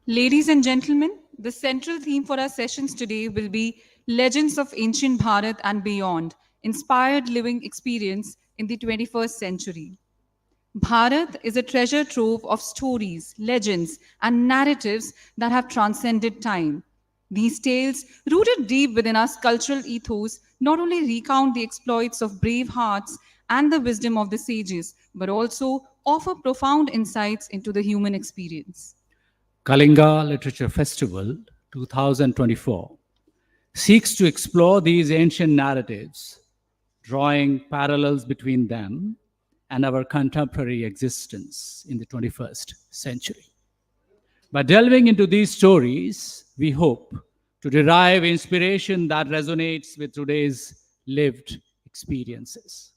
Ladies and gentlemen, the central theme for our sessions today will be Legends of Ancient Bharat and Beyond, Inspired Living Experience in the 21st Century. Bharat is a treasure trove of stories, legends, and narratives that have transcended time. These tales, rooted deep within our cultural ethos, not only recount the exploits of brave hearts and the wisdom of the sages, but also offer profound insights into the human experience. Kalinga Literature Festival 2024 seeks to explore these ancient narratives, drawing parallels between them and our contemporary existence in the 21st century. By delving into these stories, we hope to derive inspiration that resonates with today's lived experiences.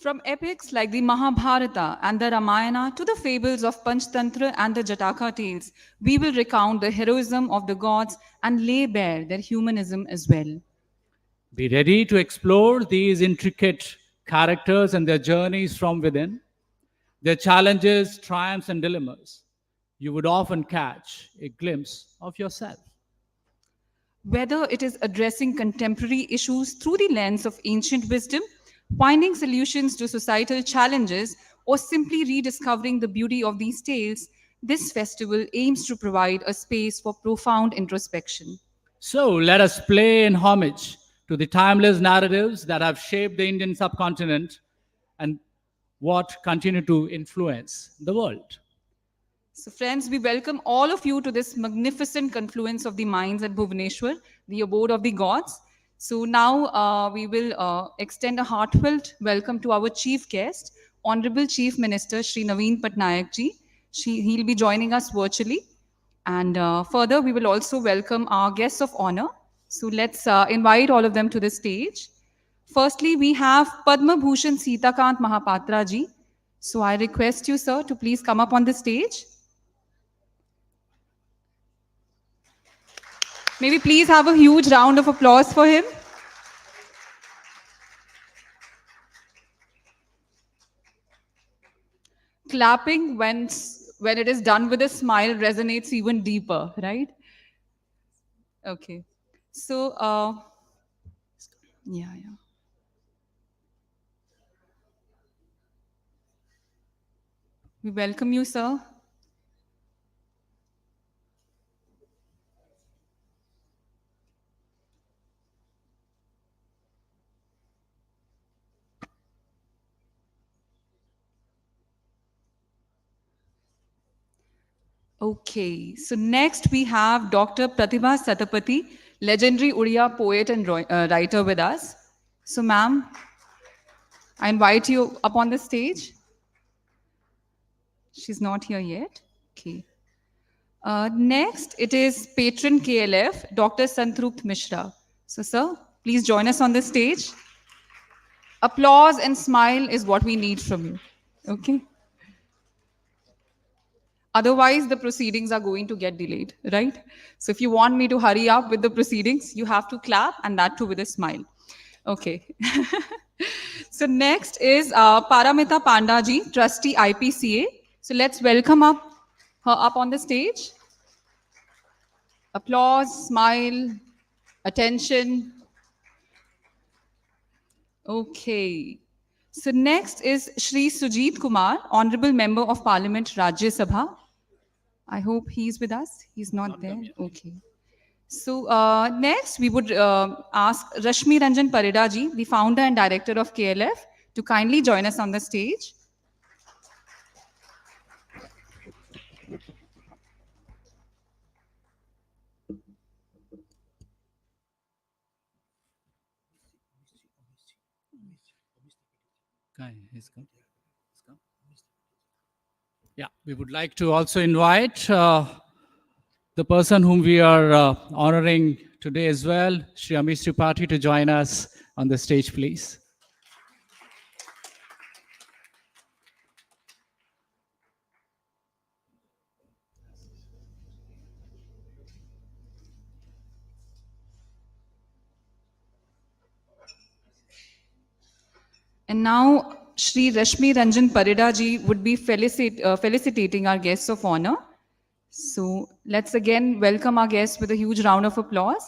From epics like the Mahabharata and the Ramayana to the fables of Panchtantra and the Jataka tales, we will recount the heroism of the gods and lay bare their humanism as well. Be ready to explore these intricate characters and their journeys from within, their challenges, triumphs, and dilemmas. You would often catch a glimpse of yourself. Whether it is addressing contemporary issues through the lens of ancient wisdom, finding solutions to societal challenges, or simply rediscovering the beauty of these tales, this festival aims to provide a space for profound introspection. So let us play in homage to the timeless narratives that have shaped the Indian subcontinent and what continue to influence the world. So, friends, we welcome all of you to this magnificent confluence of the minds at Bhubaneswar, the abode of the gods. So, now we will extend a heartfelt welcome to our chief guest, Honorable Chief Minister Shri Naveen Patnaik ji. He'll be joining us virtually. And further, we will also welcome our guests of honor. So, let's invite all of them to the stage. Firstly, we have Padma Bhushan Sitakant Mahapatra ji. So, I request you, sir, to please come up on the stage. Maybe please have a huge round of applause for him. Clapping when it is done with a smile resonates even deeper, right? Okay. So, yeah. We welcome you, sir. Okay, so next we have Dr. Pratibha Satapathy, legendary Uriya poet and writer with us. So, ma'am, I invite you up on the stage. She's not here yet. Okay. Next, it is patron KLF, Dr. Santrupt Mishra. So, sir, please join us on the stage. Applause and smile is what we need from you. Okay? Otherwise, the proceedings are going to get delayed, right? So if you want me to hurry up with the proceedings, you have to clap, and that too with a smile. Okay. So next is Paramita Pandaji, trustee IPCA. So let's welcome her up on the stage. Applause, smile, attention. Okay. So next is Shri Sujit Kumar, Honorable Member of Parliament, Rajya Sabha. I hope he's with us. He's not there. Okay. So next, we would ask Rashmi Ranjan Parida ji, the founder and director of KLF, to kindly join us on the stage. Yeah, we would like to also invite the person whom we are honoring today as well, Shri Amish Tripathi, to join us on the stage, please. And now, Shri Rashmi Ranjan Parida ji would be felicitating our guests of honor. So let's again welcome our guests with a huge round of applause.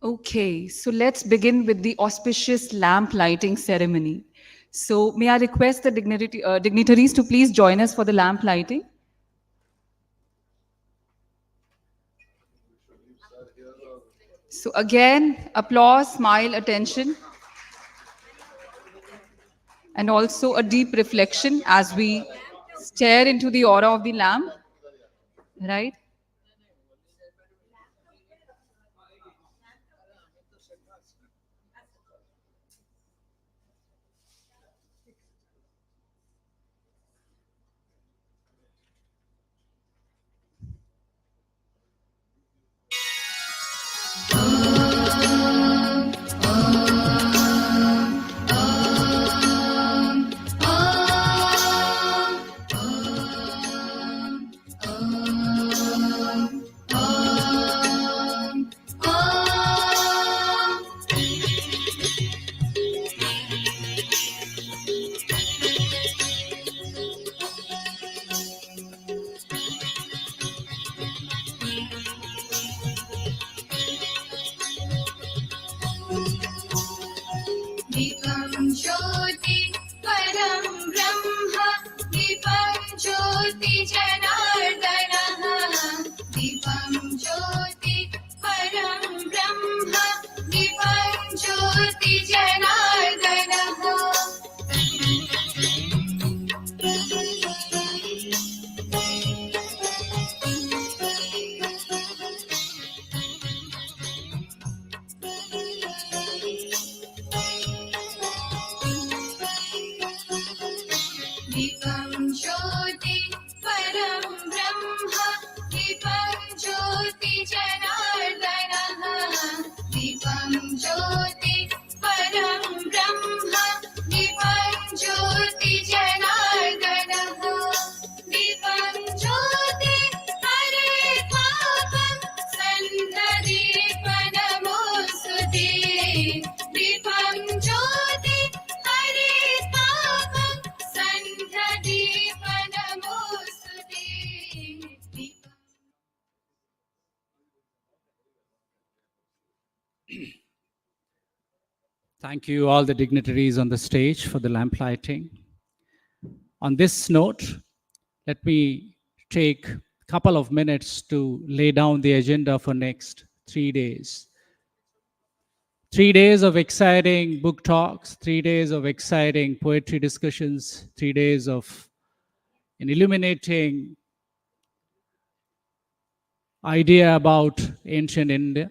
Okay, so let's begin with the auspicious lamp lighting ceremony. So, may I request the dignitaries to please join us for the lamp lighting? So, again, applause, smile, attention, and also a deep reflection as we stare into the aura of the lamp, right? दीपं ज्योति परं ब्रह्म दीपं ज्योति जनार्दनः दीपं ज्योति परं ब्रह्म दीपं ज्योति जनार्दनः दीपं ज्योति परं ब्रह्म दीपं ज्योति जनार्दनः दीपं ज्योति परं ब्रह्म दीपं ज्योति जनार्दनः दीपं ज्योति हरे पापं सन्नदीपनमोऽस्तुते दीपं ज्योति हरे पापं सन्नदीपनमोऽस्तुते Thank you, all the dignitaries on the stage, for the lamp lighting. On this note, let me take a couple of minutes to lay down the agenda for next 3 days. 3 days of exciting book talks, 3 days of exciting poetry discussions, 3 days of an illuminating idea about ancient India.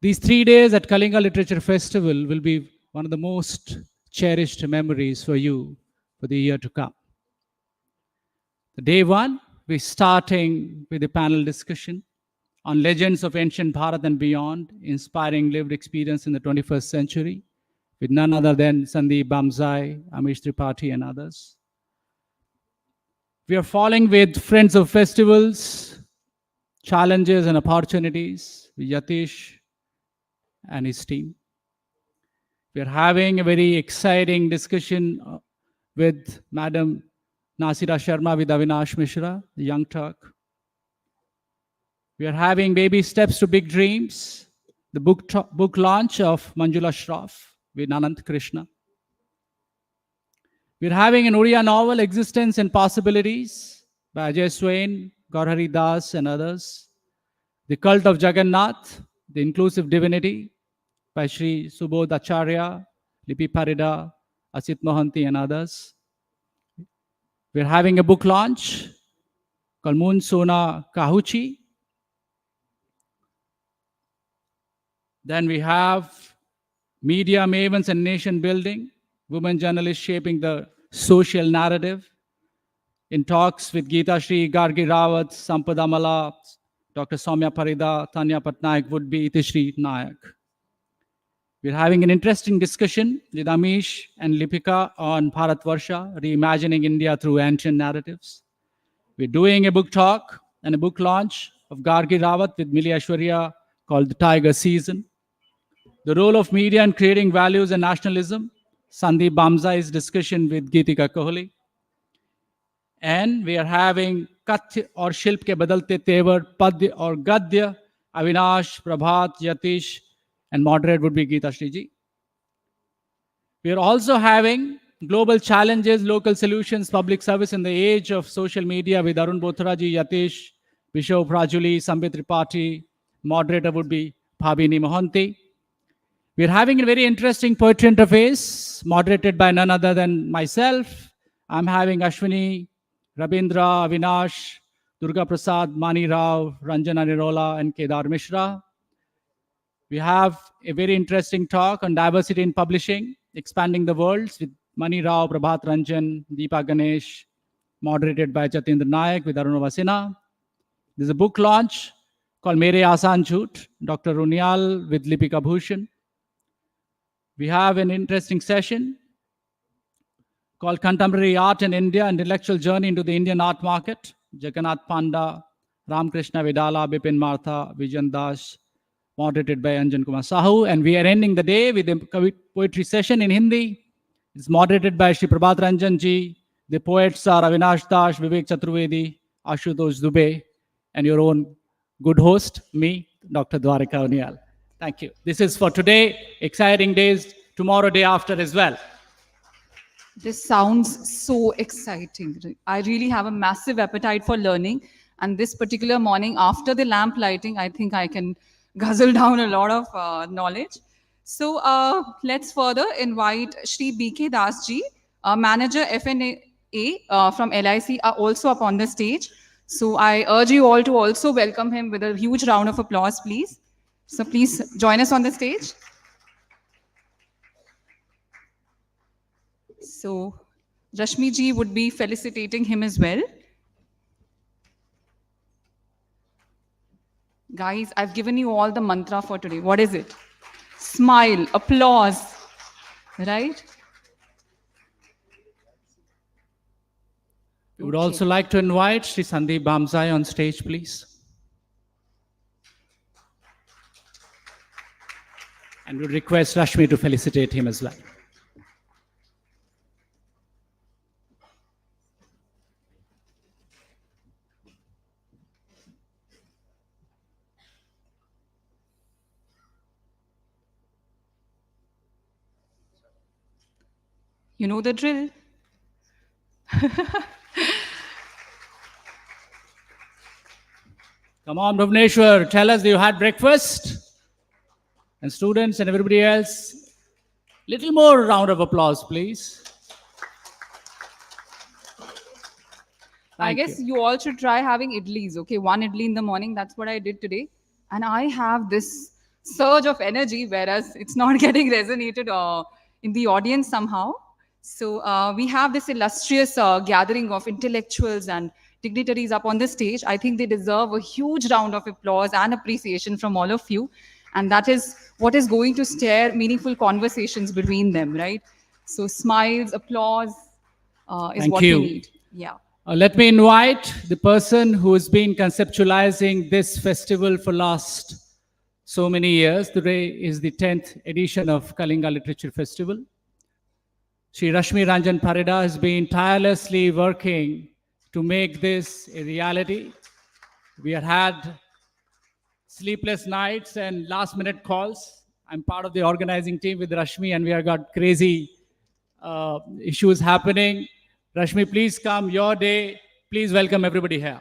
These 3 days at Kalinga Literature Festival will be one of the most cherished memories for you for the year to come. The day one, we're starting with a panel discussion on legends of ancient Bharat and beyond, inspiring lived experience in the 21st century, with none other than Sandeep Bamzai, Amish Tripathi, and others. We are following with Friends of Festivals, Challenges and Opportunities, with Yatish and his team. We are having a very exciting discussion with Madam Nasira Sharma with Avinash Mishra, the Young Turk. We are having Baby Steps to Big Dreams, the book launch of Manjula Shroff with Anant Krishna. We are having an Oriya novel, Existence and Possibilities, by Ajay Swain, Gaurhari Das, and others. The Cult of Jagannath, the Inclusive Divinity, by Shri Subodh Acharya, Lipi Parida, Asit Mohanty, and others. We're having a book launch called Moon Sona Kahuchi. Then we have Media Mavens and Nation Building, women journalists shaping the social narrative. In talks with Geeta Shri, Gargi Rawat, Sampada Mala, Dr. Soumya Parida, Tanya Patnaik, would be Itishri Nayak. We're having an interesting discussion with Amish and Lipika on Bharat Varsha, reimagining India through ancient narratives. We're doing a book talk and a book launch of Gargi Rawat with Mili Ashwarya called The Tiger Season. The role of media in creating values and nationalism, Sandeep Bamzai's discussion with Geetika Kohli. And we are having Kathya or Shilp ke badalte tevar, Padya or Gadya, Avinash, Prabhat, Yatish, and moderate would be Geeta Shriji. We are also having global challenges, local solutions, public service in the age of social media with Arun Bothraji, Yatish, Bishop Rajuli, Sambit Tripathi. Moderator would be Bhabini Mohanty. We're having a very interesting poetry interface moderated by none other than myself. I'm having Ashwini, Rabindra, Avinash, Durga Prasad, Mani Rao, Ranjana Nirola, and Kedar Mishra. We have a very interesting talk on diversity in publishing, expanding the worlds with Mani Rao, Prabhat Ranjan, Deepa Ganesh, moderated by Jatindra Nayak with Aruna Vasina. There's a book launch called Mere Aasan Jhoot, Dr. Runyal with Lipika Bhushan. We have an interesting session called Contemporary Art in India, an intellectual journey into the Indian art market. Jagannath Panda, Ramkrishna Vedala, Bipin Martha, Vijan Das, moderated by Anjan Kumar Sahu. And we are ending the day with a poetry session in Hindi. It's moderated by Shri Prabhat Ranjan ji. The poets are Avinash Das, Vivek Chaturvedi, Ashutosh Dubey, and your own good host, me, Dr. Dwarika Unial. Thank you. This is for today. Exciting days tomorrow, day after as well. This sounds so exciting. I really have a massive appetite for learning. And this particular morning, after the lamp lighting, I think I can guzzle down a lot of knowledge. So let's further invite Shri B.K. Das ji, manager FNA from LIC, are also up on the stage. So I urge you all to also welcome him with a huge round of applause, please. So please join us on the stage. So Rashmi ji would be felicitating him as well. Guys, I've given you all the mantra for today. What is it? Smile, applause, right? We would also like to invite Shri Sandeep Bamzai on stage, please. And we request Rashmi to felicitate him as well. You know the drill. Come on, Bhubaneswar, tell us, you had breakfast? And students and everybody else, little more round of applause, please. I Thank guess you. you all should try having idlis, okay? One idli in the morning, that's what I did today. And I have this surge of energy, whereas it's not getting resonated in the audience somehow. So we have this illustrious gathering of intellectuals and dignitaries up on the stage. I think they deserve a huge round of applause and appreciation from all of you. And that is what is going to stir meaningful conversations between them, right? So smiles, applause is Thank what you. we need. Yeah. Let me invite the person who has been conceptualizing this festival for last so many years. Today is the 10th edition of Kalinga Literature Festival. Shri Rashmi Ranjan Parida has been tirelessly working to make this a reality. We have had sleepless nights and last minute calls. I'm part of the organizing team with Rashmi, and we have got crazy issues happening. Rashmi, please come, your day. Please welcome everybody here.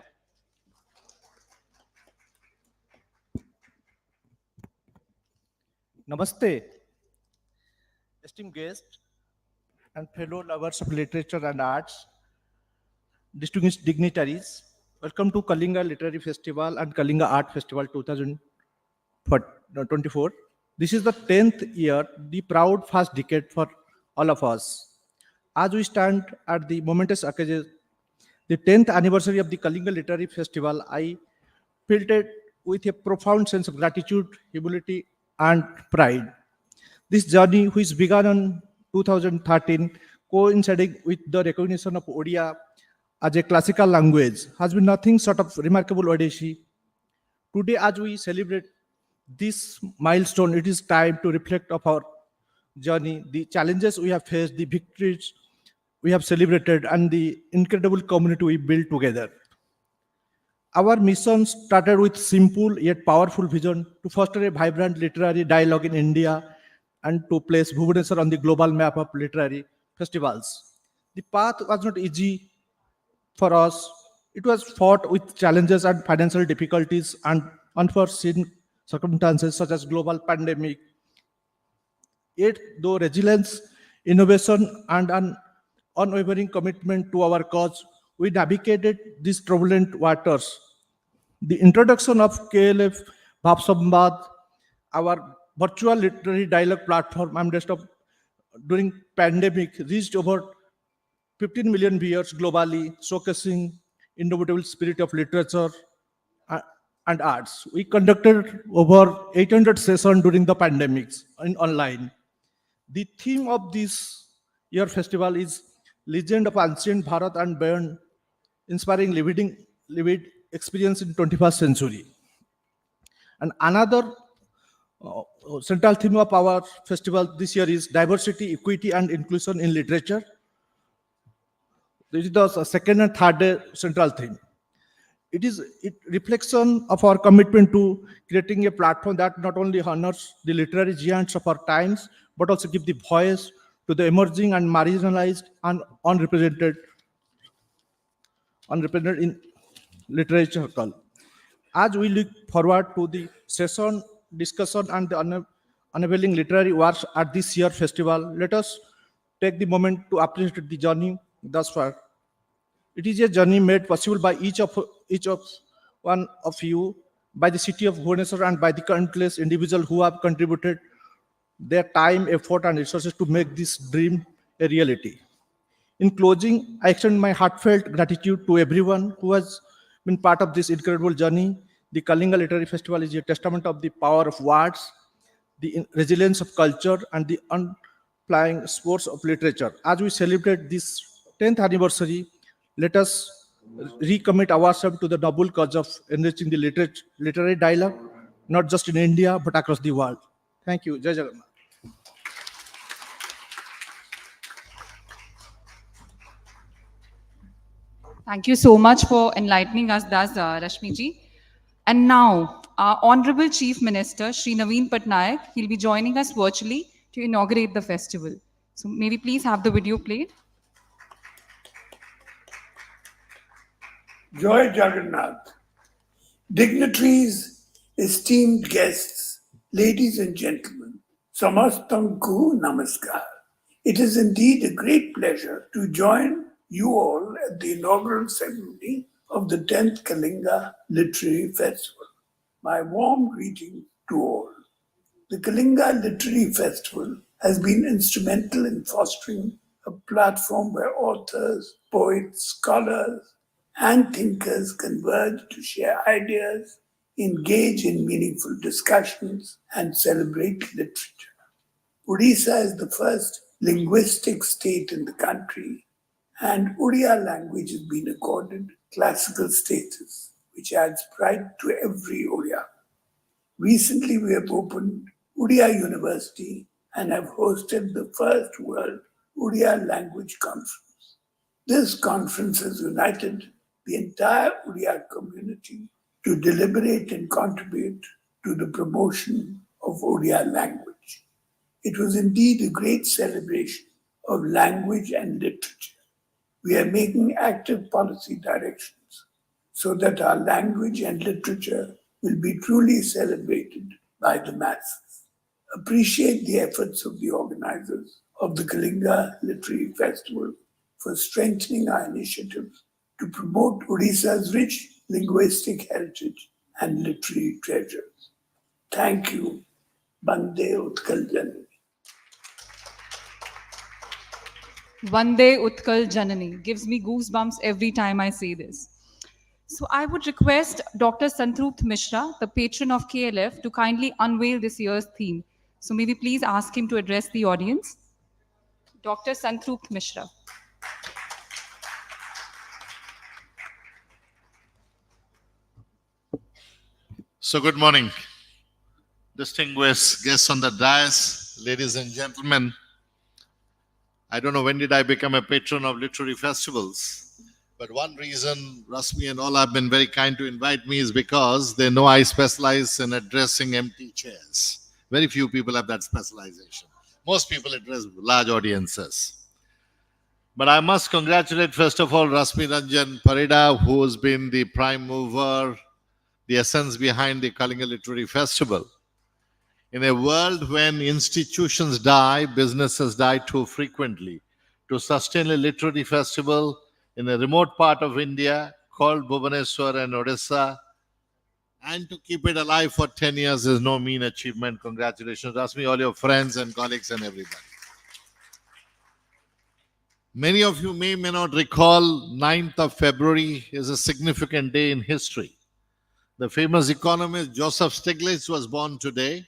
Namaste, esteemed guests and fellow lovers of literature and arts, distinguished dignitaries. Welcome to Kalinga Literary Festival and Kalinga Art Festival 2024. This is the 10th year, the proud first decade for all of us. As we stand at the momentous occasion, the 10th anniversary of the Kalinga Literary Festival, I felt it with a profound sense of gratitude, humility, and pride. This journey, which began in 2013, coinciding with the recognition of Odia as a classical language, has been nothing short of remarkable odyssey. Today, as we celebrate this milestone, it is time to reflect of our journey, the challenges we have faced, the victories we have celebrated, and the incredible community we built together. Our mission started with simple yet powerful vision to foster a vibrant literary dialogue in India and to place Bhubaneswar on the global map of literary festivals. The path was not easy for us. It was fought with challenges and financial difficulties and unforeseen circumstances such as global pandemic. Yet, though resilience, innovation, and an unwavering commitment to our cause, we navigated these turbulent waters. The introduction of KLF Bhapsambad, our virtual literary dialogue platform, amidst of during pandemic, reached over 15 million viewers globally, showcasing indomitable spirit of literature uh, and arts. We conducted over 800 sessions during the pandemics in online. The theme of this year festival is Legend of Ancient Bharat and Beyond, inspiring lived experience in 21st century. And another central theme of our festival this year is diversity, equity, and inclusion in literature. This is the second and third day central theme. It reflection of our commitment to creating a platform that not only honors the literary giants of our times, but also give the voice to the emerging and marginalized and unrepresented in literature. As we look forward to the session, discussion, and the unveiling literary works at this year's festival, let us take the moment to appreciate the journey thus far. It is a journey made possible by each of one of you, by the city of Bhubaneswar, and by the countless individuals who have contributed their time, effort, and resources to make this dream a reality. In closing, I extend my heartfelt gratitude to everyone who has been part of this incredible journey. The Kalinga Literary Festival is a testament of the power of words, the resilience of culture, and the unflying sports of literature. As we celebrate this 10th anniversary, let us recommit ourselves to the noble cause of enriching the literary dialogue, not just in India, but across the world. Thank you. Jai Jagannath. Thank you so much for enlightening us, thus, Rashmi ji. And now, our Honorable Chief Minister, Shri Naveen Patnaik, he'll be joining us virtually to inaugurate the festival. So, may we please have the video played? Joy Jagannath, dignitaries, esteemed guests, ladies and gentlemen, Samastanku Namaskar. It is indeed a great pleasure to join you all at the inaugural ceremony of the 10th Kalinga Literary Festival. My warm greeting to all. The Kalinga Literary Festival has been instrumental in fostering a platform where authors, poets, scholars, and thinkers converge to share ideas, engage in meaningful discussions, and celebrate literature. Odisha is the first linguistic state in the country, and Odia language has been accorded classical status, which adds pride to every Odia. Recently, we have opened Odia University and have hosted the first World Odia Language Conference. This conference has united the entire Odia community to deliberate and contribute to the promotion of Odia language. It was indeed a great celebration of language and literature. We are making active policy directions so that our language and literature will be truly celebrated by the masses. appreciate the efforts of the organizers of the Kalinga Literary Festival for strengthening our initiatives to promote Odisha's rich linguistic heritage and literary treasures. Thank you. Bande Utkal Janani. Vande Utkal Janani gives me goosebumps every time I say this. So I would request Dr. Santrupt Mishra, the patron of KLF, to kindly unveil this year's theme. So may we please ask him to address the audience? Dr. Santrupt Mishra. So, good morning, distinguished guests on the dais, ladies and gentlemen. I don't know when did I become a patron of literary festivals, but one reason Rasmi and all have been very kind to invite me is because they know I specialize in addressing empty chairs. Very few people have that specialization. Most people address large audiences. But I must congratulate, first of all, Rasmi Ranjan Parida, who has been the prime mover, the essence behind the Kalinga Literary Festival. In a world when institutions die, businesses die too frequently, to sustain a literary festival in a remote part of India called Bhubaneswar and Odisha, and to keep it alive for 10 years is no mean achievement. Congratulations, Rasmi, all your friends and colleagues and everybody. Many of you may not recall 9th of February is a significant day in history. The famous economist Joseph Stiglitz was born today.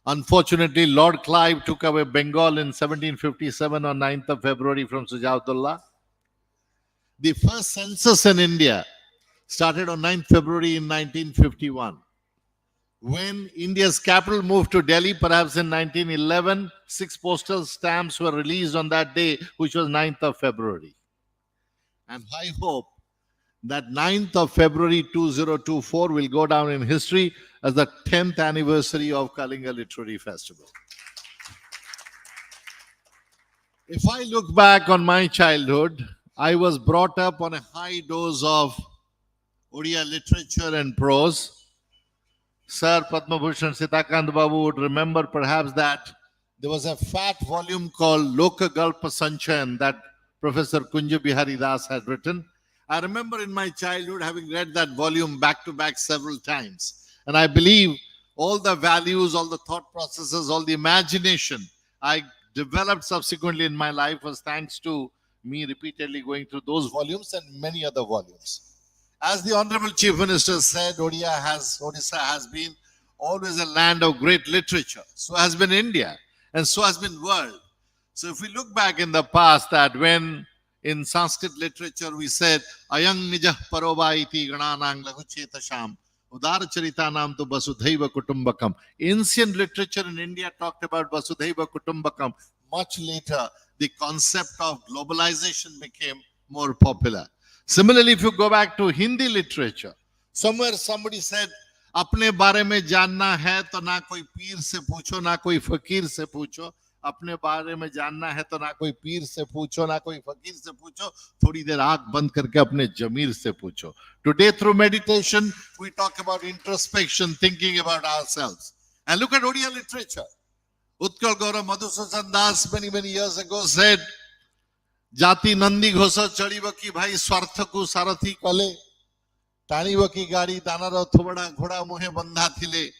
Unfortunately, Lord Clive took away Bengal in 1757 on 9th of February from Sujautullah. The first census in India started on 9th February in 1951. When India's capital moved to Delhi, perhaps in 1911, 6 postal stamps were released on that day, which was 9th of February. And I hope that 9th of February 2024 will go down in history as the 10th anniversary of Kalinga Literary Festival. If I look back on my childhood, I was brought up on a high dose of Odia literature and prose. Sir Padma Bhushan Sitakant Babu would remember perhaps that there was a fat volume called Loka Galpa Sanchan that Professor Kunja Bihari Das had written. I remember in my childhood having read that volume back to back several times. And I believe all the values, all the thought processes, all the imagination I developed subsequently in my life was thanks to me repeatedly going through those volumes and many other volumes. As the Honorable Chief Minister said, Odisha has been always a land of great literature. So has been India, and so has been world. So if we look back in the past, that when in Sanskrit literature we said, Ayang nijah paroba iti gananang laguchetasham, udar charitanam tu vasudhaiva kutumbakam. Ancient literature in India talked about vasudhaiva kutumbakam. Much later, the concept of globalization became more popular. Similarly, if you go back to Hindi literature, somewhere somebody said, अपने बारे में जानना है तो ना कोई पीर से पूछो, ना कोई फकीर से पूछो. अपने बारे में जानना है तो ना कोई पीर से पूछो, ना कोई फकीर से पूछो. थोड़ी देर आंख बंद करके अपने जमीर से पूछो. Today, through meditation, we talk about introspection, thinking about ourselves. And look at Odia literature. Utkal Gaurav Madhusudan Das many years ago said, जाति नंदी घोष चढ़ीब कि भाई स्वार्थ को सारथी कले टाणीब कि गाड़ी दानार थोबड़ा घोड़ा मुहे बंधा थिले.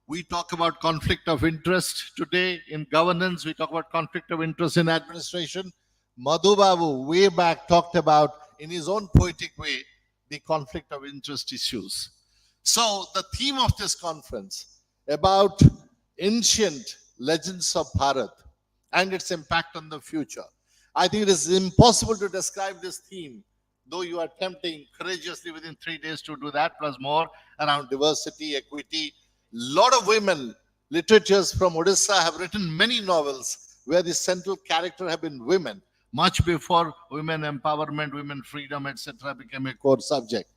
We talk about conflict of interest today in governance. We talk about conflict of interest in administration. Madhu Babu way back talked about in his own poetic way the conflict of interest issues. So the theme of this conference about ancient legends of Bharat and its impact on the future. I think it is impossible to describe this theme, though you are attempting courageously within 3 days to do that, plus more around diversity, equity. Lot of women, literatures from Odisha have written many novels where the central character have been women, much before women empowerment, women freedom, etc. became a core subject.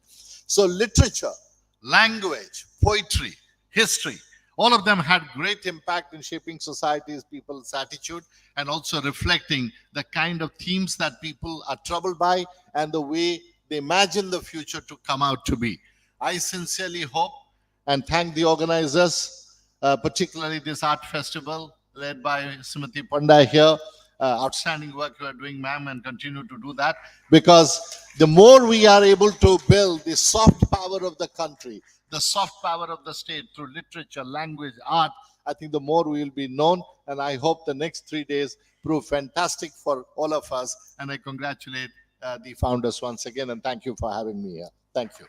So literature, language, poetry, history, all of them had great impact in shaping society's people's attitude and also reflecting the kind of themes that people are troubled by and the way they imagine the future to come out to be. I sincerely hope and thank the organizers particularly this art festival led by Srimati Panda here. Outstanding work you are doing, ma'am, and continue to do that, because the more we are able to build the soft power of the country, the soft power of the state through literature, language, art, I think the more we will be known. And I hope the next 3 days prove fantastic for all of us. And I congratulate the founders once again, and thank you for having me here. Thank you.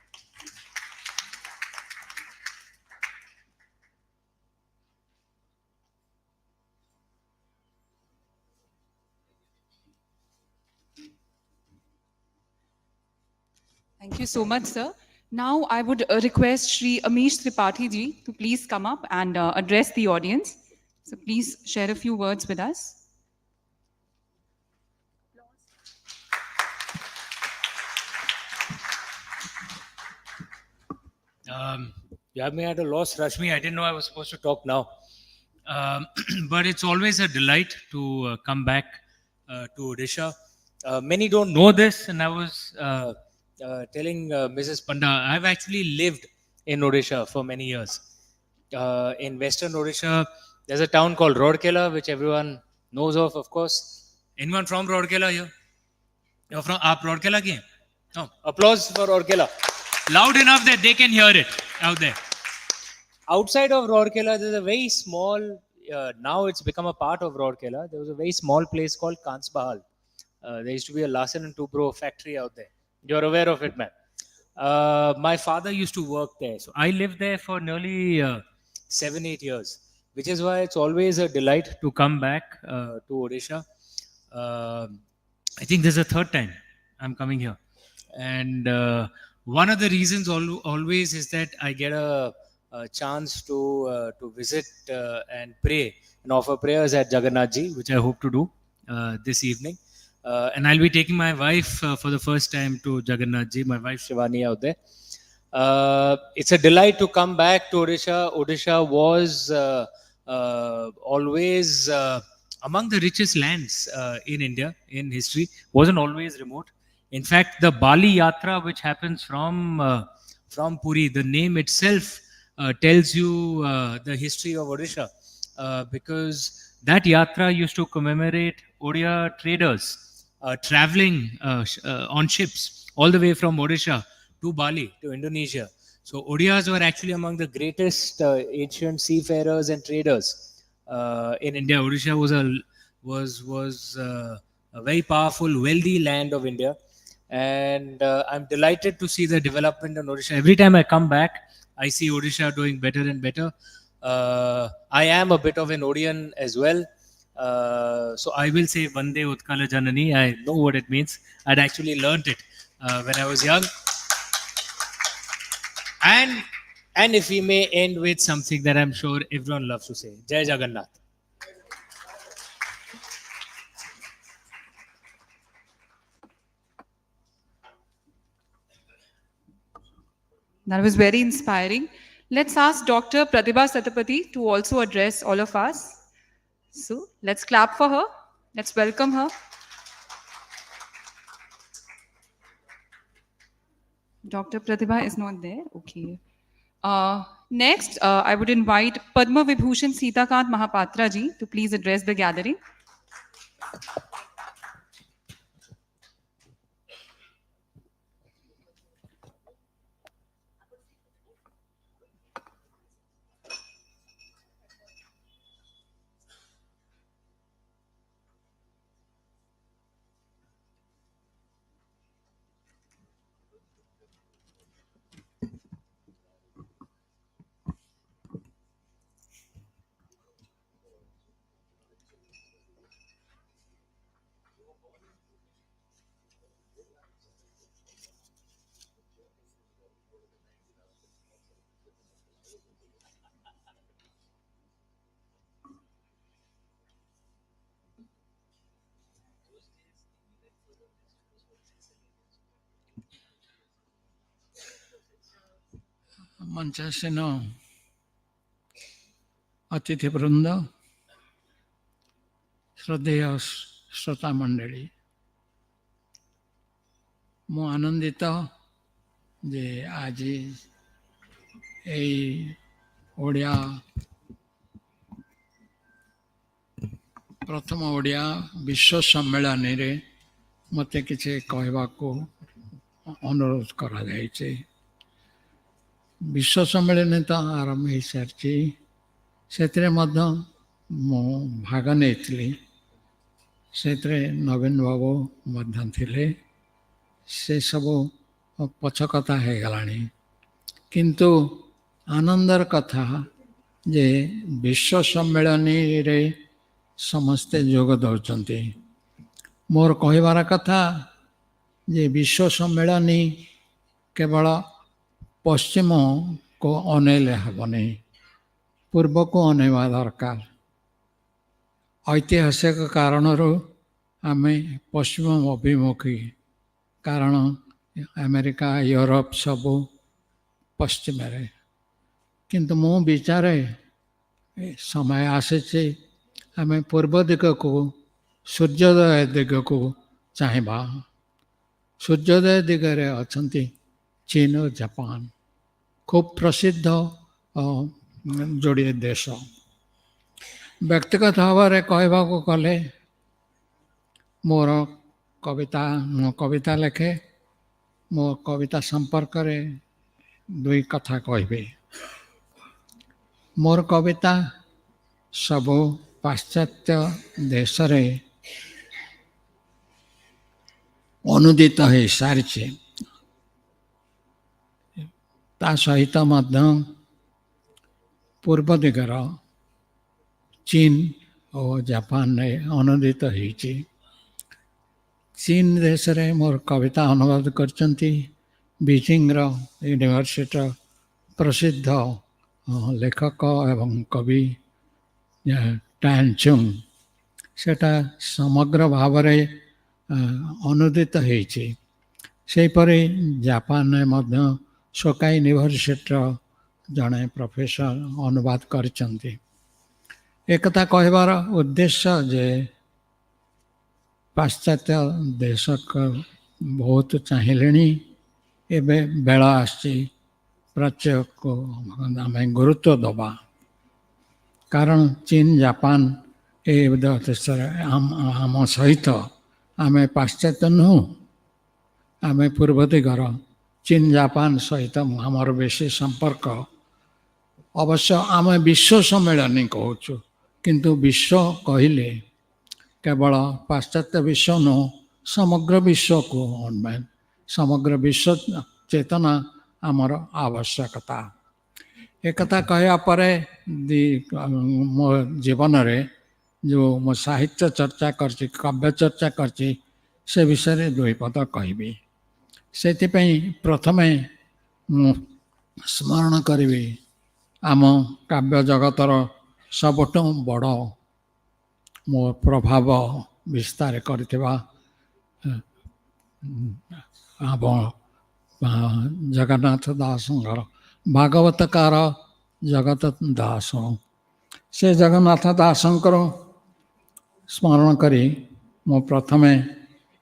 Thank you so much, sir. Now I would request Shri Amish Tripathi ji to please come up and address the audience. So please share a few words with us. You have me at a loss, Rashmi. I didn't know I was supposed to talk now. But it's always a delight to come back to Odisha. Many don't know this, and I was telling Mrs. Panda, I've actually lived in Odisha for many years. In western Odisha, there's a town called Rourkela, which everyone knows of course. Anyone from Rourkela here? You're from Rourkela ki? No. Applause for Rourkela. Loud enough that they can hear it out there. Outside of Rourkela, there's a very small, now it's become a part of Rourkela. There was a very small place called Kansbahal. There used to be a Larsen and Toubro factory out there. You're aware of it, man. My father used to work there. So I lived there for nearly 7-8 years, which is why it's always a delight to come back to Odisha. I think this is the third time I'm coming here. And one of the reasons always is that I get a chance to visit and pray and offer prayers at Jagannath Ji, which I hope to do this evening. And I'll be taking my wife for the first time to Jagannath Ji, my wife Shivani out there. It's a delight to come back to Odisha. Odisha was always among the richest lands in India in history. Wasn't always remote. In fact, the Bali Yatra, which happens from Puri, the name itself tells you the history of Odisha, because that yatra used to commemorate Odia traders traveling on ships all the way from Odisha to Bali, to Indonesia. So Odias were actually among the greatest ancient seafarers and traders in India. Odisha was a very powerful, wealthy land of India. And I'm delighted to see the development in Odisha. Every time I come back, I see Odisha doing better and better. I am a bit of an Odian as well. So I will say Vande Utkala Janani. I know what it means. I'd actually learnt it when I was young. And if we may end with something that I'm sure everyone loves to say, Jai Jagannath. That was very inspiring. Let's ask Dr. Pratibha Satapathy to also address all of us. So let's clap for her. Let's welcome her. Dr. Pratibha is not there. Okay. Next, I would invite Padma Vibhushan Sitakant Mahapatra ji to please address the gathering. मंचासीन अतिथिवृंद श्रद्धेय श्रोता मंडली मु आनंदित जे आज ओडिया ପ୍ରଥମ ଓଡ଼ିଆ ବିଶ୍ୱ ସମ୍ମିଳନୀରେ ମୋତେ କିଛି କହିବାକୁ ଅନୁରୋଧ କରାଯାଇଛି। ବିଶ୍ୱ ସମ୍ମିଳନୀ ତ ଆରମ୍ଭ ହେଇସାରିଛି, ସେଥିରେ ମଧ୍ୟ ମୁଁ ଭାଗ ନେଇଥିଲି। ସେଥିରେ ନବୀନ ବାବୁ ମଧ୍ୟ ଥିଲେ। ସେସବୁ ପଛ କଥା ହେଇଗଲାଣି, କିନ୍ତୁ ଆନନ୍ଦର କଥା ଯେ ବିଶ୍ୱ ସମ୍ମିଳନୀରେ ସମସ୍ତେ ଯୋଗ ଦେଉଛନ୍ତି। ମୋର କହିବାର କଥା ଯେ ବିଶ୍ୱ ସମ୍ମିଳନୀ କେବଳ ପଶ୍ଚିମକୁ ଅନେଇଲେ ହେବନି, ପୂର୍ବକୁ ଅନେଇବା ଦରକାର। ଐତିହାସିକ କାରଣରୁ ଆମେ ପଶ୍ଚିମ ଅଭିମୁଖୀ, କାରଣ ଆମେରିକା ୟୁରୋପ ସବୁ ପଶ୍ଚିମରେ। କିନ୍ତୁ ମୁଁ ବିଚାରେ ସମୟ ଆସିଛି ଆମେ ପୂର୍ବ ଦିଗକୁ, ସୂର୍ଯ୍ୟୋଦୟ ଦିଗକୁ ଚାହିଁବା। ସୂର୍ଯ୍ୟୋଦୟ ଦିଗରେ ଅଛନ୍ତି ଚୀନ ଓ ଜାପାନ, ଖୁବ ପ୍ରସିଦ୍ଧ ଯୋଡ଼ିଏ ଦେଶ। ବ୍ୟକ୍ତିଗତ ଭାବରେ କହିବାକୁ ଗଲେ ମୋର ମୁଁ କବିତା ଲେଖେ। ମୋ କବିତା ସମ୍ପର୍କରେ ଦୁଇ କଥା କହିବି। ମୋର କବିତା ସବୁ ପାଶ୍ଚାତ୍ୟ ଦେଶରେ ଅନୁଦିତ ହୋଇସାରିଛି। ତା ସହିତ ମଧ୍ୟ ପୂର୍ବ ଦିଗର ଚୀନ ଓ ଜାପାନରେ ଅନୁଦିତ ହେଇଛି। ଚୀନ ଦେଶରେ ମୋର କବିତା ଅନୁବାଦ କରିଛନ୍ତି ବେଜିଂର ୟୁନିଭର୍ସିଟିର ପ୍ରସିଦ୍ଧ ଲେଖକ ଏବଂ କବି ଟାନଚୁଙ୍ଗ। ସେଟା ସମଗ୍ର ଭାବରେ ଅନୁଦିତ ହେଇଛି। ସେହିପରି ଜାପାନରେ ମଧ୍ୟ ସୋକାଇ ୟୁନିଭର୍ସିଟିର ଜଣେ ପ୍ରଫେସର ଅନୁବାଦ କରିଛନ୍ତି। ଏକଥା କହିବାର ଉଦ୍ଦେଶ୍ୟ ଯେ ପାଶ୍ଚାତ୍ୟ ଦେଶକୁ ବହୁତ ଚାହିଁଲେଣି, ଏବେ ବେଳ ଆସିଛି ପ୍ରାଚ୍ୟକୁ ଆମେ ଗୁରୁତ୍ୱ ଦେବା। କାରଣ ଚୀନ ଜାପାନ ଏ ଦେଶରେ ଆମ ସହିତ, ଆମେ ପାଶ୍ଚାତ୍ୟ ନୁହଁ, ଆମେ ପୂର୍ବ ଦିଗର ଚୀନ ଜାପାନ ସହିତ ଆମର ବେଶୀ ସମ୍ପର୍କ। ଅବଶ୍ୟ ଆମେ ବିଶ୍ୱ ସମ୍ମିଳନୀ କହୁଛୁ, କିନ୍ତୁ ବିଶ୍ୱ କହିଲେ କେବଳ ପାଶ୍ଚାତ୍ୟ ବିଶ୍ୱ ନୁହଁ, ସମଗ୍ର ବିଶ୍ୱକୁ ସମଗ୍ର ବିଶ୍ୱ ଚେତନା ଆମର ଆବଶ୍ୟକତା। ଏକଥା କହିବା ପରେ ମୋ ଜୀବନରେ ଯେଉଁ ମୁଁ ସାହିତ୍ୟ ଚର୍ଚ୍ଚା କରିଛି, କାବ୍ୟ ଚର୍ଚ୍ଚା କରିଛି, ସେ ବିଷୟରେ ଦୁଇ ପଦ କହିବି। ସେଥିପାଇଁ ପ୍ରଥମେ ମୁଁ ସ୍ମରଣ କରିବି ଆମ କାବ୍ୟ ଜଗତର ସବୁଠୁ ବଡ଼ ମୋ ପ୍ରଭାବ ବିସ୍ତାର କରିଥିବା ଜଗନ୍ନାଥ ଦାସଙ୍କର, ଭାଗବତକାର ଜଗତ ଦାସ। ସେ ଜଗନ୍ନାଥ ଦାସଙ୍କର ସ୍ମରଣ କରି ମୁଁ ପ୍ରଥମେ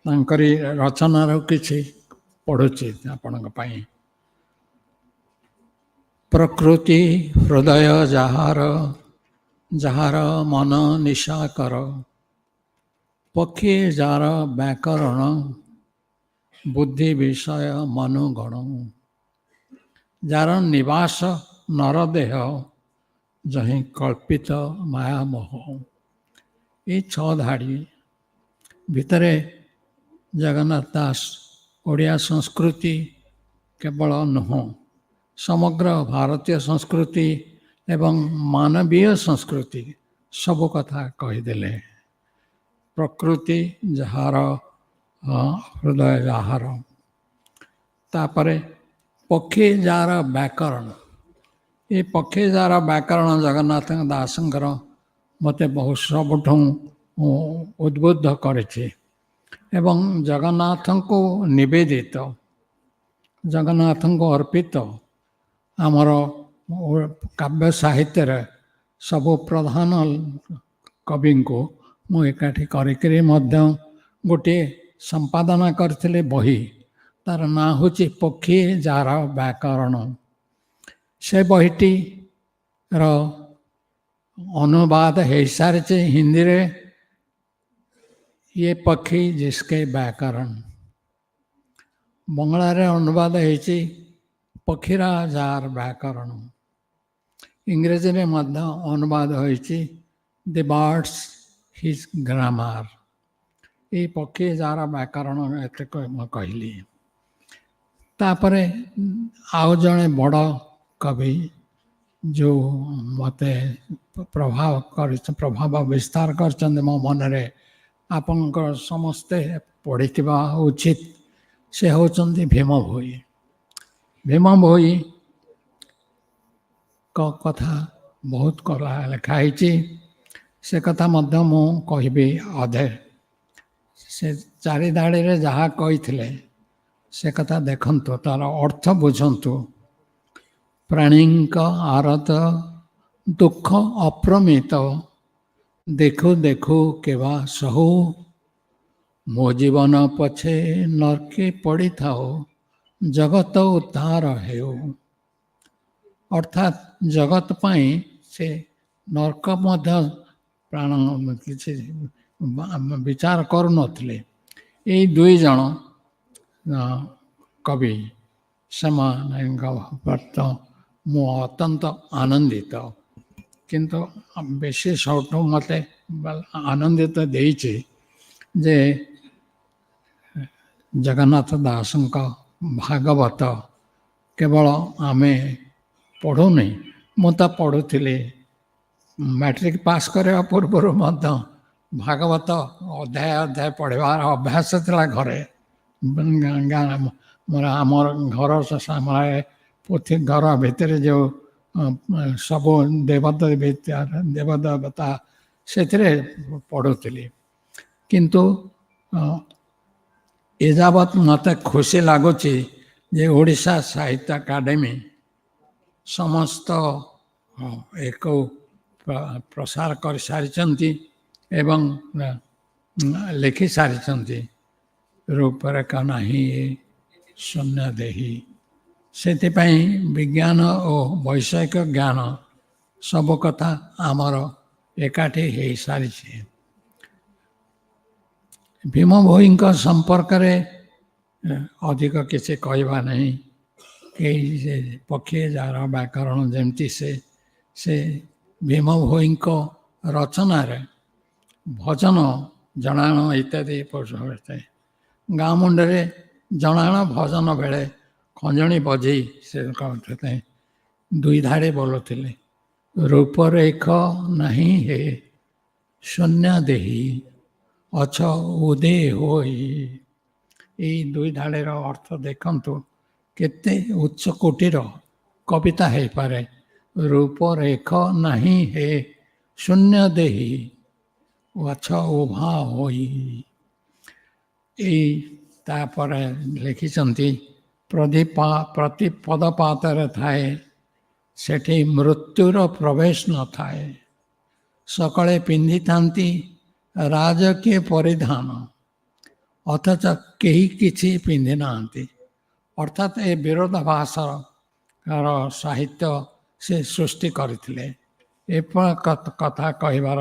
ତାଙ୍କରି ରଚନାରୁ କିଛି ପଢ଼ୁଛି ଆପଣଙ୍କ ପାଇଁ। ପ୍ରକୃତି ହୃଦୟ ଯାହାର, ଯାହାର ମନ ନିଶାକର, ପକ୍ଷୀ ଯାର ବ୍ୟାକରଣ, ବୁଦ୍ଧି ବିଷୟ ମନୁଗଣ, ଯାର ନିବାସ ନରଦେହ, ଯହିଁ କଳ୍ପିତ ମାୟାମୋହ। ଏଇ 6 ଧାଡ଼ି ଭିତରେ ଜଗନ୍ନାଥ ଦାସ ଓଡ଼ିଆ ସଂସ୍କୃତି କେବଳ ନୁହଁ, ସମଗ୍ର ଭାରତୀୟ ସଂସ୍କୃତି ଏବଂ ମାନବୀୟ ସଂସ୍କୃତି ସବୁ କଥା କହିଦେଲେ। ପ୍ରକୃତି ଯାହାର, ହୃଦୟ ଯାହାର। ତାପରେ ପକ୍ଷୀ ଯାର ବ୍ୟାକରଣ। ଏ ପକ୍ଷୀ ଯାର ବ୍ୟାକରଣ ଜଗନ୍ନାଥ ଦାସଙ୍କର ମୋତେ ବହୁତ ସବୁଠୁ ଉଦ୍ବୁଦ୍ଧ କରିଛି ଏବଂ ଜଗନ୍ନାଥଙ୍କୁ ନିବେଦିତ, ଜଗନ୍ନାଥଙ୍କୁ ଅର୍ପିତ ଆମର କାବ୍ୟ ସାହିତ୍ୟରେ ସବୁ ପ୍ରଧାନ କବିଙ୍କୁ ମୁଁ ଏକାଠି କରିକିରି ମଧ୍ୟ ଗୋଟିଏ ସମ୍ପାଦନା କରିଥିଲି ବହି। ତାର ନାଁ ହେଉଛି ପକ୍ଷୀ ଯାର ବ୍ୟାକରଣ। ସେ ବହିଟିର ଅନୁବାଦ ହେଇସାରିଛି ହିନ୍ଦୀରେ ये पक्षी जिसके व्याकरण बंगलारे अनुवाद ହେଇଛି पक्षीरा जार व्याकरण इंग्रेजी रे मध्य अनुवाद ହୋଇଛି द बर्ड्स हिज ग्रामर ये पक्षी जार व्याकरण एते कहली तापरे आउ जणे बड़ कवि जो मते प्रभाव विस्तार कर मो मन आपणकर समस्ते पढ़ी उचित से होचंदी भीम भोई कथा बहुत कला लिखाई से कथा मध्य मु कहबी अधे से चारि धाड़ी रे जहाँ कही से कथा देखंतु तार अर्थ बुझंतु प्राणीक आरत दुख अप्रमित देखु देखु केवा सहु मो जीवन पछे नरके पड़ी थाओ जगत उद्धार हेउ अर्थात जगत पाई से नरक मध्य प्राण किसी विचार करू नथिले ए दुई जन कवि सेमानक मु अत्यंत आनंदित किंतु बेसी सौटू मते आनंदित देइछि जे जगन्नाथ दासंक भागवत केवल आमे पढ़ू नहीं मुझे पढ़ुली मैट्रिक पास करने पूर्व भागवत अध्याय अध्याय पढ़वार अभ्यास था घरे मोर आमर घर सामने पोथी घर भितर जो सब देवदेवता से पढ़ुली किंतु एजावत मत खुशी लगुच जे ओडिशा साहित्य अकादेमी समस्त एक प्रसार कर सारी एवं लिखि सारी रूपरेखा नहीं शून्य देही से विज्ञान और वैषयिक ज्ञान सब कथा आमर एकाठी हो सारी भीम भोई संपर्क अधिक किसी कहवा नहीं कई पक्षी जार व्याकरण जमती से भीम भोई रचना भजन जनाण इत्यादि होता गाँ मुंडे जनाण भजन बेले खंजणी बजे से कहते दुई धाड़े बोलुले रूपरेख नहीं है शून्य देही अछ उदे होई यही दुई धाड़ेर अर्थ देखंतु केते उच्च कोटीर कविता है पारे रूपरेख नहीं है शून्य देही अछ उभा होई तापर लिखिचंती प्रति पदपातर थाए सेठी मृत्युर प्रवेश न थाए सकले पिंधि थांती राजकीय परिधान अथच कहीं किसी पिंधि नांती अर्थात ए विरोधाभासर साहित्य से सृष्टि करथिले कथा कहबार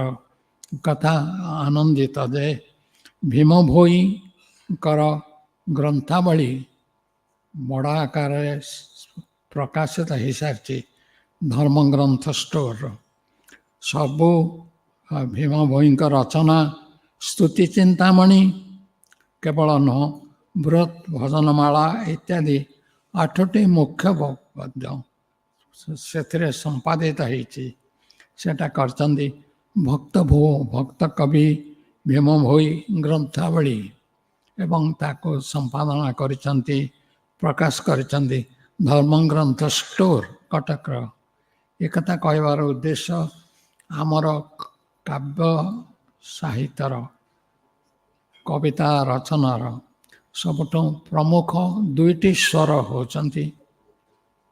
कथा आनंदित जे भीम भोई कर ग्रंथावली बड़ा आकार प्रकाशित हो सारी धर्म ग्रंथ स्टोर सबू भीम भोई रचना स्तुति चिंतामणि केवल नुह बृहत भजनमाला इत्यादि 8टी मुख्य पद्य से संपादित होटा करचंदी भक्त कवि भीम भोई ग्रंथावली एवं ताको संपादना करिचंती प्रकाश करिचंती धर्म ग्रंथ स्टोर कटक एक कहबार उद्देश्य आमर काव्य साहित्यर कविता रचनार सबुठ प्रमुख दुईटी स्वर होचंती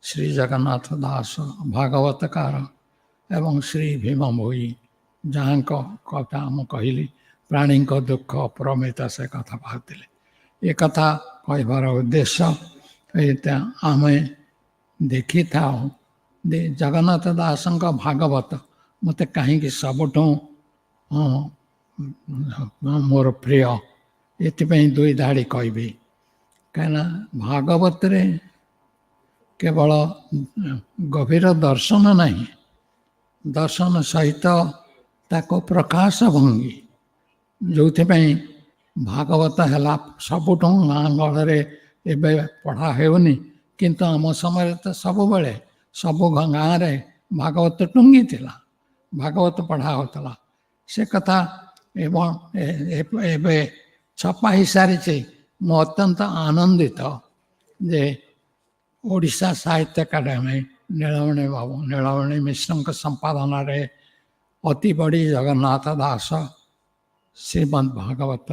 श्री जगन्नाथ दास भागवतकार एवं श्री भीम भोई जहाँ कथा मु कहली प्राणी दुख प्रमित से कथा भागले ये कथा कहबार उद्देश्य आम देखी था जगन्नाथ दास भागवत मत कहीं सबुठ ମୋର ପ୍ରିୟ। ଏଥିପାଇଁ ଦୁଇ ଧାଡ଼ି କହିବି, କାହିଁକିନା ଭାଗବତରେ କେବଳ ଗଭୀର ଦର୍ଶନ ନାହିଁ, ଦର୍ଶନ ସହିତ ତାକୁ ପ୍ରକାଶ ଭଙ୍ଗୀ, ଯେଉଁଥିପାଇଁ ଭାଗବତ ହେଲା ସବୁଠୁ ଗାଁ ଗହଳରେ ଏବେ ପଢ଼ା ହେଉନି, କିନ୍ତୁ ଆମ ସମୟରେ ତ ସବୁବେଳେ ସବୁ ଗାଁରେ ଭାଗବତ ଟୁଙ୍ଗିଥିଲା, ଭାଗବତ ପଢ଼ା ହେଉଥିଲା। ସେ କଥା ଏବଂ ଏବେ ଛପା ହେଇସାରିଛି। ମୁଁ ଅତ୍ୟନ୍ତ ଆନନ୍ଦିତ ଯେ ଓଡ଼ିଶା ସାହିତ୍ୟ ଏକାଡେମୀ ନୀଳମଣି ମିଶ୍ରଙ୍କ ସମ୍ପାଦନାରେ ଅତି ବଡ଼ି ଜଗନ୍ନାଥ ଦାସ ଶ୍ରୀମଦ୍ ଭାଗବତ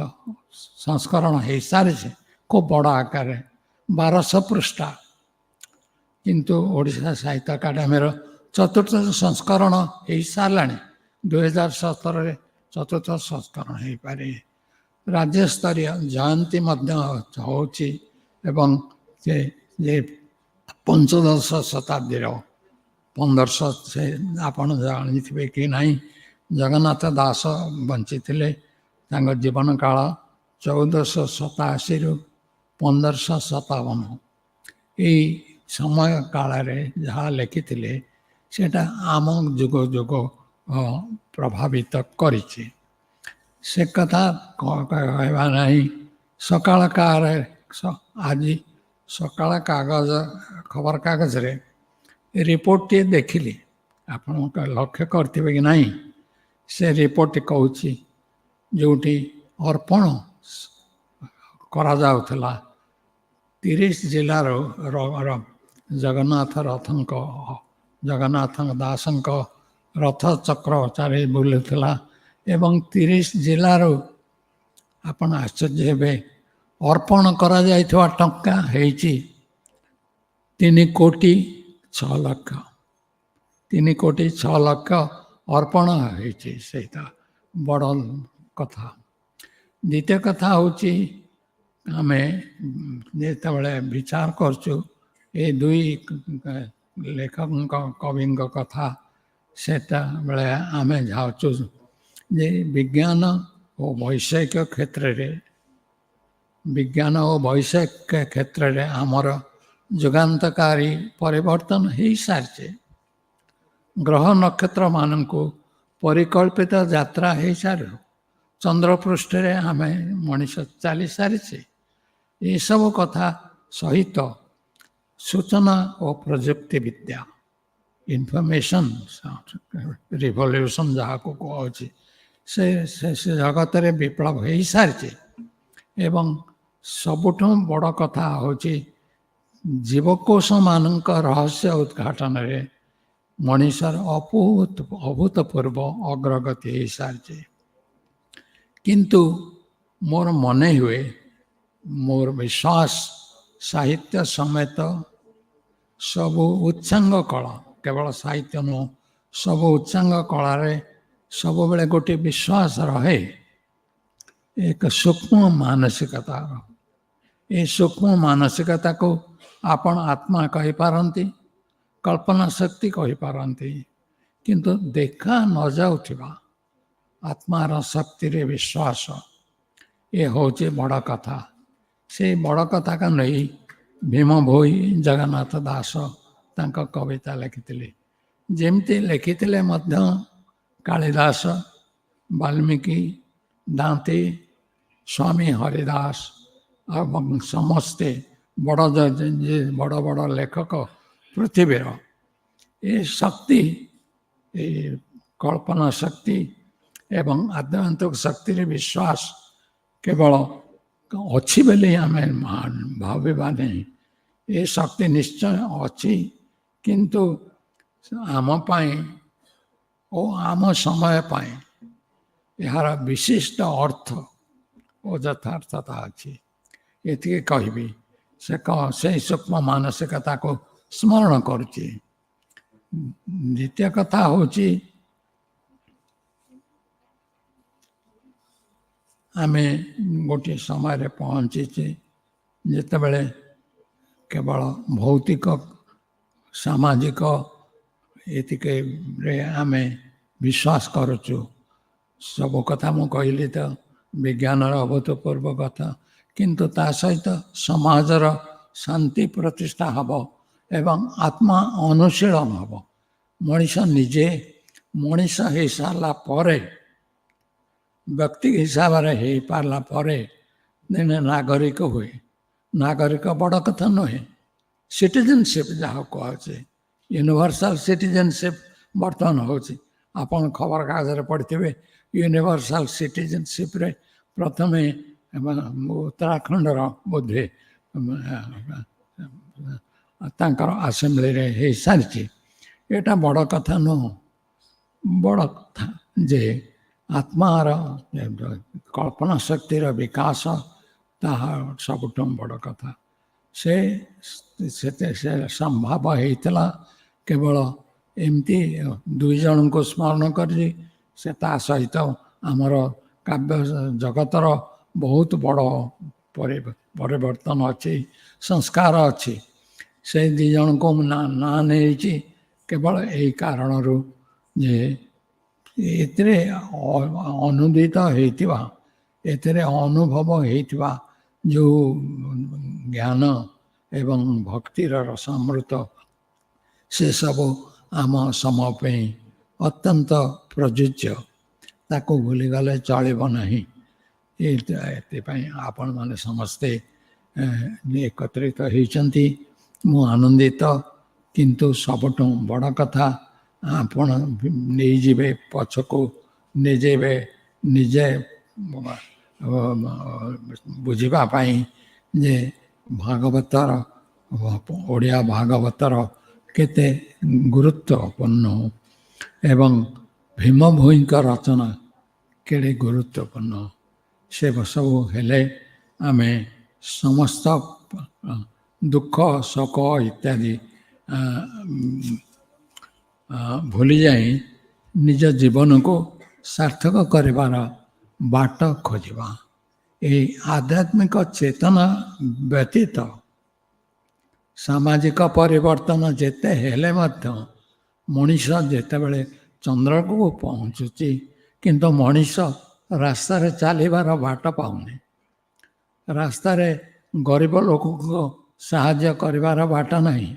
ସଂସ୍କରଣ ହେଇସାରିଛି, ଖୁବ୍ ବଡ଼ ଆକାରରେ 1200 ପୃଷ୍ଠା। କିନ୍ତୁ ଓଡ଼ିଶା ସାହିତ୍ୟ ଏକାଡେମୀର ଚତୁର୍ଥ ସଂସ୍କରଣ ହେଇସାରିଲାଣି। 2017ରେ ଚତୁର୍ଥ ସଂସ୍କରଣ ହେଇପାରେ। ରାଜ୍ୟସ୍ତରୀୟ ଜୟନ୍ତୀ ମଧ୍ୟ ହେଉଛି ଏବଂ ସେ ପଞ୍ଚଦଶ ଶତାବ୍ଦୀର 1500, ସେ ଆପଣ ଜାଣିଥିବେ କି ନାହିଁ, ଜଗନ୍ନାଥ ଦାସ ବଞ୍ଚିଥିଲେ। ତାଙ୍କ ଜୀବନ କାଳ 1487ରୁ 1557। ଏଇ ସମୟ କାଳରେ ଯାହା ଲେଖିଥିଲେ ସେଟା ଆମ ଯୁଗ ଯୁଗ ପ୍ରଭାବିତ କରିଛି। ସେ କଥା କହିବା ନାହିଁ। ସକାଳ ଆଜି ସକାଳ ଖବରକାଗଜରେ ରିପୋର୍ଟଟିଏ ଦେଖିଲି, ଆପଣ ଲକ୍ଷ୍ୟ କରିଥିବେ କି ନାହିଁ। ସେ ରିପୋର୍ଟଟି କହୁଛି ଯେଉଁଠି ଅର୍ପଣ କରାଯାଉଥିଲା 30 ଜିଲ୍ଲାର ଜଗନ୍ନାଥ ଦାସଙ୍କ ରଥ ଚକ୍ର ଚାରି ବୁଲୁଥିଲା ଏବଂ 30 ଜିଲ୍ଲାରୁ ଆପଣ ଆଶ୍ଚର୍ଯ୍ୟ ହେବେ, ଅର୍ପଣ କରାଯାଇଥିବା ଟଙ୍କା ହେଇଛି 3,06,00,000। 3,06,00,000 ଅର୍ପଣ ହେଇଛି। ସେଇଟା ବଡ଼ କଥା। ଦ୍ୱିତୀୟ କଥା ହେଉଛି, ଆମେ ଯେତେବେଳେ ବିଚାର କରୁଛୁ ଏ ଦୁଇ ଲେଖକଙ୍କ କବିଙ୍କ କଥା, ସେତେବେଳେ ଆମେ ଯାଉଛୁ ଯେ ବିଜ୍ଞାନ ଓ ବୈଷୟିକ କ୍ଷେତ୍ରରେ ଆମର ଯୁଗାନ୍ତକାରୀ ପରିବର୍ତ୍ତନ ହେଇସାରିଛି। ଗ୍ରହ ନକ୍ଷତ୍ରମାନଙ୍କୁ ପରିକଳ୍ପିତ ଯାତ୍ରା ହେଇସାରିବ। ଚନ୍ଦ୍ରପୃଷ୍ଠରେ ଆମେ ମଣିଷ ଚାଲି ସାରିଛେ। ଏସବୁ କଥା ସହିତ ସୂଚନା ଓ ପ୍ରଯୁକ୍ତି ବିଦ୍ୟା, ଇନଫର୍ମେସନ୍ ରିଭଲ୍ୟୁସନ୍ ଯାହାକୁ କୁହାଉଛି, ସେ ଜଗତରେ ବିପ୍ଳବ ହେଇସାରିଛି। ଏବଂ ସବୁଠୁ ବଡ଼ କଥା ହେଉଛି ଜୀବକୋଷମାନଙ୍କ ରହସ୍ୟ ଉଦ୍ଘାଟନରେ ମଣିଷର ଅଭୂତପୂର୍ବ ଅଗ୍ରଗତି ହେଇସାରିଛି। କିନ୍ତୁ ମୋର ମନେ ହୁଏ, ମୋର ବିଶ୍ୱାସ, ସାହିତ୍ୟ ସମେତ ସବୁ ଉଚ୍ଚାଙ୍ଗ କଳା, କେବଳ ସାହିତ୍ୟ ନୁହଁ, ସବୁ ଉଚ୍ଚାଙ୍ଗ କଳାରେ ସବୁବେଳେ ଗୋଟିଏ ବିଶ୍ୱାସ ରହେ, ଏକ ସୂକ୍ଷ୍ମ ମାନସିକତା। ଏ ସୂକ୍ଷ୍ମ ମାନସିକତାକୁ ଆପଣ ଆତ୍ମା କହିପାରନ୍ତି, କଳ୍ପନା ଶକ୍ତି କହିପାରନ୍ତି, କିନ୍ତୁ ଦେଖା ନଯାଉଥିବା ଆତ୍ମାର ଶକ୍ତିରେ ବିଶ୍ୱାସ, ଏ ହେଉଛି ବଡ଼ କଥା। ସେଇ ବଡ଼ କଥାକୁ ନେଇ ଭୀମ ଭୋଇ ଜଗନ୍ନାଥ ଦାସ ତାଙ୍କ କବିତା ଲେଖିଥିଲେ। ଯେମିତି ଲେଖିଥିଲେ ମଧ୍ୟ କାଳିଦାସ, ବାଲ୍ମୀକି, ଦାନ୍ତେ, ସ୍ୱାମୀ ହରିଦାସ ଏବଂ ସମସ୍ତେ ବଡ଼ ବଡ଼ ଲେଖକ ପୃଥିବୀର, ଏ ଶକ୍ତି, ଏ କଳ୍ପନା ଶକ୍ତି ଏବଂ ଆଧ୍ୟାତ୍ମିକ ଶକ୍ତିରେ ବିଶ୍ୱାସ କେବଳ ଅଛି ବୋଲି ଆମେ ଭାବିବା ନାହିଁ। ଏ ଶକ୍ତି ନିଶ୍ଚୟ ଅଛି, କିନ୍ତୁ ଆମ ପାଇଁ ଓ ଆମ ସମୟ ପାଇଁ ଏହାର ବିଶିଷ୍ଟ ଅର୍ଥ ଓ ଯଥାର୍ଥତା ଅଛି। ଏତିକି କହିବି। ସେଇ ସୂକ୍ଷ୍ମ ମାନସିକତାକୁ ସ୍ମରଣ କରୁଛି। ଦ୍ୱିତୀୟ କଥା ହେଉଛି, ଆମେ ଗୋଟିଏ ସମୟରେ ପହଞ୍ଚିଛେ ଯେତେବେଳେ କେବଳ ଭୌତିକ ସାମାଜିକ ଏତିକିରେ ଆମେ ବିଶ୍ୱାସ କରୁଛୁ। ସବୁ କଥା ମୁଁ କହିଲି ତ ବିଜ୍ଞାନର ଅଭୂତପୂର୍ବ କଥା, କିନ୍ତୁ ତା ସହିତ ସମାଜର ଶାନ୍ତି ପ୍ରତିଷ୍ଠା ହେବ ଏବଂ ଆତ୍ମା ଅନୁଶୀଳନ ହେବ। ମଣିଷ ନିଜେ ମଣିଷ ହେଇସାରିଲା ପରେ, ବ୍ୟକ୍ତି ହିସାବରେ ହେଇପାରିଲା ପରେ ଦିନେ ନାଗରିକ ହୁଏ। ନାଗରିକ ବଡ଼ କଥା ନୁହେଁ। ସିଟିଜେନସିପ୍ ଯାହା କୁହାଯାଉଛି, ୟୁନିଭର୍ସାଲ ସିଟିଜେନସିପ୍ ବର୍ତ୍ତମାନ ହେଉଛି। ଆପଣ ଖବରକାଗଜରେ ପଢ଼ିଥିବେ, ୟୁନିଭର୍ସାଲ ସିଟିଜେନସିପ୍ରେ ପ୍ରଥମେ ଉତ୍ତରାଖଣ୍ଡର ବୋଧେ ତାଙ୍କର ଆସେମ୍ବଲିରେ ହେଇସାରିଛି। ଏଇଟା ବଡ଼ କଥା ନୁହଁ। ବଡ଼ କଥା ଯେ ଆତ୍ମାର କଳ୍ପନା ଶକ୍ତିର ବିକାଶ, ତାହା ସବୁଠୁ ବଡ଼ କଥା। ସେ ସମ୍ଭବ ହେଇଥିଲା କେବଳ ଏମିତି ଦୁଇ ଜଣଙ୍କୁ ସ୍ମରଣ କରି। ସେ ତା ସହିତ ଆମର କାବ୍ୟ ଜଗତର ବହୁତ ବଡ଼ ପରିବର୍ତ୍ତନ ଅଛି, ସଂସ୍କାର ଅଛି। ସେ ଦୁଇ ଜଣଙ୍କୁ ନାଁ ନେଇଛି କେବଳ ଏହି କାରଣରୁ ଯେ ଏଥିରେ ଅନୁଦିତ ହେଇଥିବା, ଏଥିରେ ଅନୁଭବ ହେଇଥିବା ଯେଉଁ ଜ୍ଞାନ ଏବଂ ଭକ୍ତିର ରସାମୃତ, ସେସବୁ ଆମ ସମୟ ପାଇଁ ଅତ୍ୟନ୍ତ ପ୍ରଯୁଜ୍ୟ। ତାକୁ ଭୁଲିଗଲେ ଚଳିବ ନାହିଁ। ଏଥିପାଇଁ ଆପଣମାନେ ସମସ୍ତେ ଏକତ୍ରିତ ହେଇଛନ୍ତି। ମୁଁ ଆନନ୍ଦିତ। କିନ୍ତୁ ସବୁଠୁ ବଡ଼ କଥା, ଆପଣ ନେଇଯିବେ ପଛକୁ, ନିଜେ ବୁଝିବା ପାଇଁ ଯେ ଭାଗବତର, ଓଡ଼ିଆ ଭାଗବତର କେତେ ଗୁରୁତ୍ୱପୂର୍ଣ୍ଣ ଏବଂ ଭୀମ ଭୋଇଙ୍କ ରଚନା କେଡ଼େ ଗୁରୁତ୍ୱପୂର୍ଣ୍ଣ। ସେ ସବୁ ହେଲେ ଆମେ ସମସ୍ତ ଦୁଃଖ ଶୋକ ଇତ୍ୟାଦି ଭୁଲି ଯାଇ ନିଜ ଜୀବନକୁ ସାର୍ଥକ କରିବାର ବାଟ ଖୋଜିବା। ଏହି ଆଧ୍ୟାତ୍ମିକ ଚେତନା ବ୍ୟତୀତ ସାମାଜିକ ପରିବର୍ତ୍ତନ ଯେତେ ହେଲେ ମଧ୍ୟ ମଣିଷ ଯେତେବେଳେ ଚନ୍ଦ୍ରକୁ ପହଞ୍ଚୁଛି, କିନ୍ତୁ ମଣିଷ ରାସ୍ତାରେ ଚାଲିବାର ବାଟ ପାଉନି। ରାସ୍ତାରେ ଗରିବ ଲୋକଙ୍କୁ ସାହାଯ୍ୟ କରିବାର ବାଟ ନାହିଁ।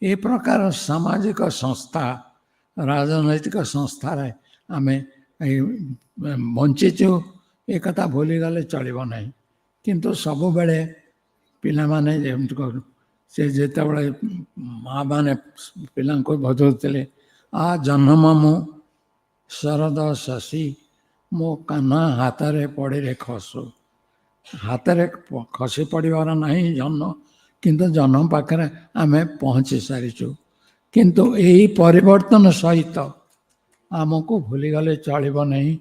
ଏ ପ୍ରକାର ସାମାଜିକ ସଂସ୍ଥା, ରାଜନୈତିକ ସଂସ୍ଥାରେ ଆମେ ବଞ୍ଚିଛୁ, ଏକଥା ଭୁଲିଗଲେ ଚଳିବ ନାହିଁ। କିନ୍ତୁ ସବୁବେଳେ ପିଲାମାନେ ଯେମିତି କରୁ, ସେ ଯେତେବେଳେ ମା' ମାନେ ପିଲାଙ୍କୁ ବଜାଉଥିଲେ, ଜହ୍ନ ମାମୁଁ ଶରଦ ଶଶୀ ମୋ କାହ୍ନା ହାତରେ ପଡ଼ିରେ ଖସୁ। ହାତରେ ଖସି ପଡ଼ିବାର ନାହିଁ ଜହ୍ନ, କିନ୍ତୁ ଜହ୍ନ ପାଖରେ ଆମେ ପହଞ୍ଚି ସାରିଛୁ। କିନ୍ତୁ ଏହି ପରିବର୍ତ୍ତନ ସହିତ ଆମକୁ ଭୁଲିଗଲେ ଚଳିବ ନାହିଁ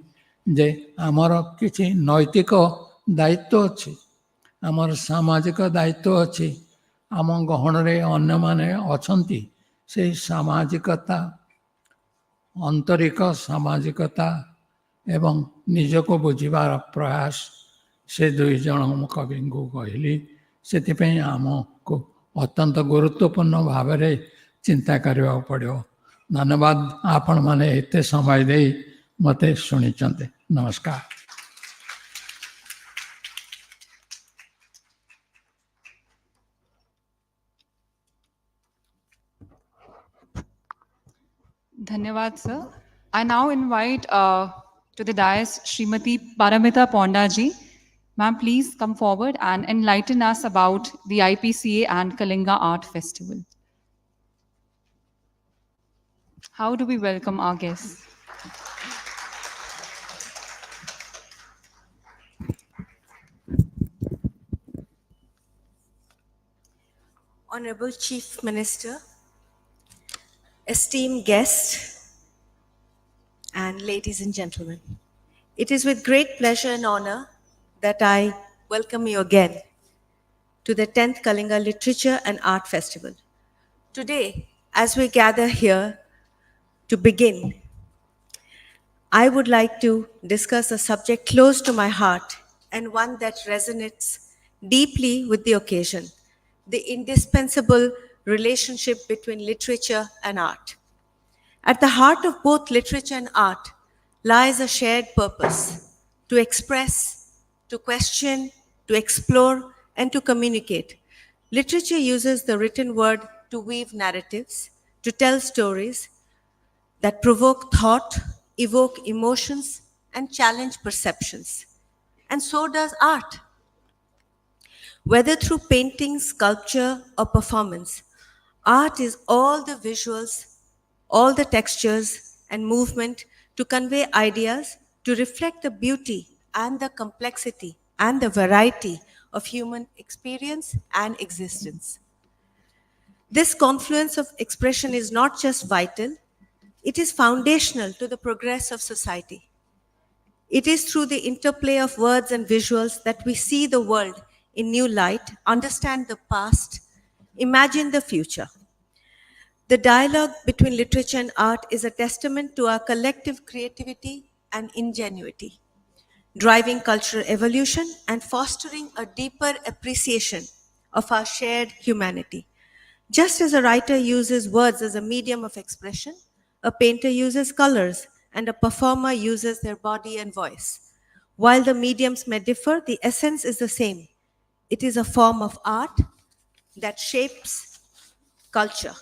ଯେ ଆମର କିଛି ନୈତିକ ଦାୟିତ୍ୱ ଅଛି, ଆମର ସାମାଜିକ ଦାୟିତ୍ୱ ଅଛି। ଆମ ଗହଣରେ ଅନ୍ୟମାନେ ଅଛନ୍ତି। ସେଇ ସାମାଜିକତା, ଆନ୍ତରିକ ସାମାଜିକତା ଏବଂ ନିଜକୁ ବୁଝିବାର ପ୍ରୟାସ, ସେ ଦୁଇ ଜଣ କବିଙ୍କୁ କହିଲି। ସେଥିପାଇଁ ଆମକୁ ଅତ୍ୟନ୍ତ ଗୁରୁତ୍ୱପୂର୍ଣ୍ଣ ଭାବରେ ଚିନ୍ତା କରିବାକୁ ପଡ଼ିବ। ଧନ୍ୟବାଦ, ଆପଣମାନେ ଏତେ ସମୟ ଦେଇ ମୋତେ ଶୁଣିଛନ୍ତି। ନମସ୍କାର। Dhanyavad, sir. I now invite to the dais Srimati Paramita Pondaji. Ma'am, please come forward and enlighten us about the IPCA and Kalinga Art Festival. How do we welcome our guests? Honorable Chief Minister, esteemed guests, and ladies and gentlemen, it is with great pleasure and honor that I welcome you again to the 10th Kalinga Literature and Art Festival. Today, as we gather here to begin, I would like to discuss a subject close to my heart and one that resonates deeply with the occasion: the indispensable relationship between literature and art. At the heart of both literature and art lies a shared purpose to express, to question, to explore, and to communicate. Literature uses the written word to weave narratives, to tell stories that provoke thought, evoke emotions, and challenge perceptions. And so does art. Whether through painting, sculpture, or performance, art is all the visuals, all the textures and movement to convey ideas, to reflect the beauty and the complexity and the variety of human experience and existence. This confluence of expression is not just vital, it is foundational to the progress of society. It is through the interplay of words and visuals that we see the world in new light, understand the past, imagine the future. The dialogue between literature and art is a testament to our collective creativity and ingenuity, driving cultural evolution and fostering a deeper appreciation of our shared humanity. Just as a writer uses words as a medium of expression, a painter uses colors, and a performer uses their body and voice. While the mediums may differ, the essence is the same. It is a form of art that shapes culture.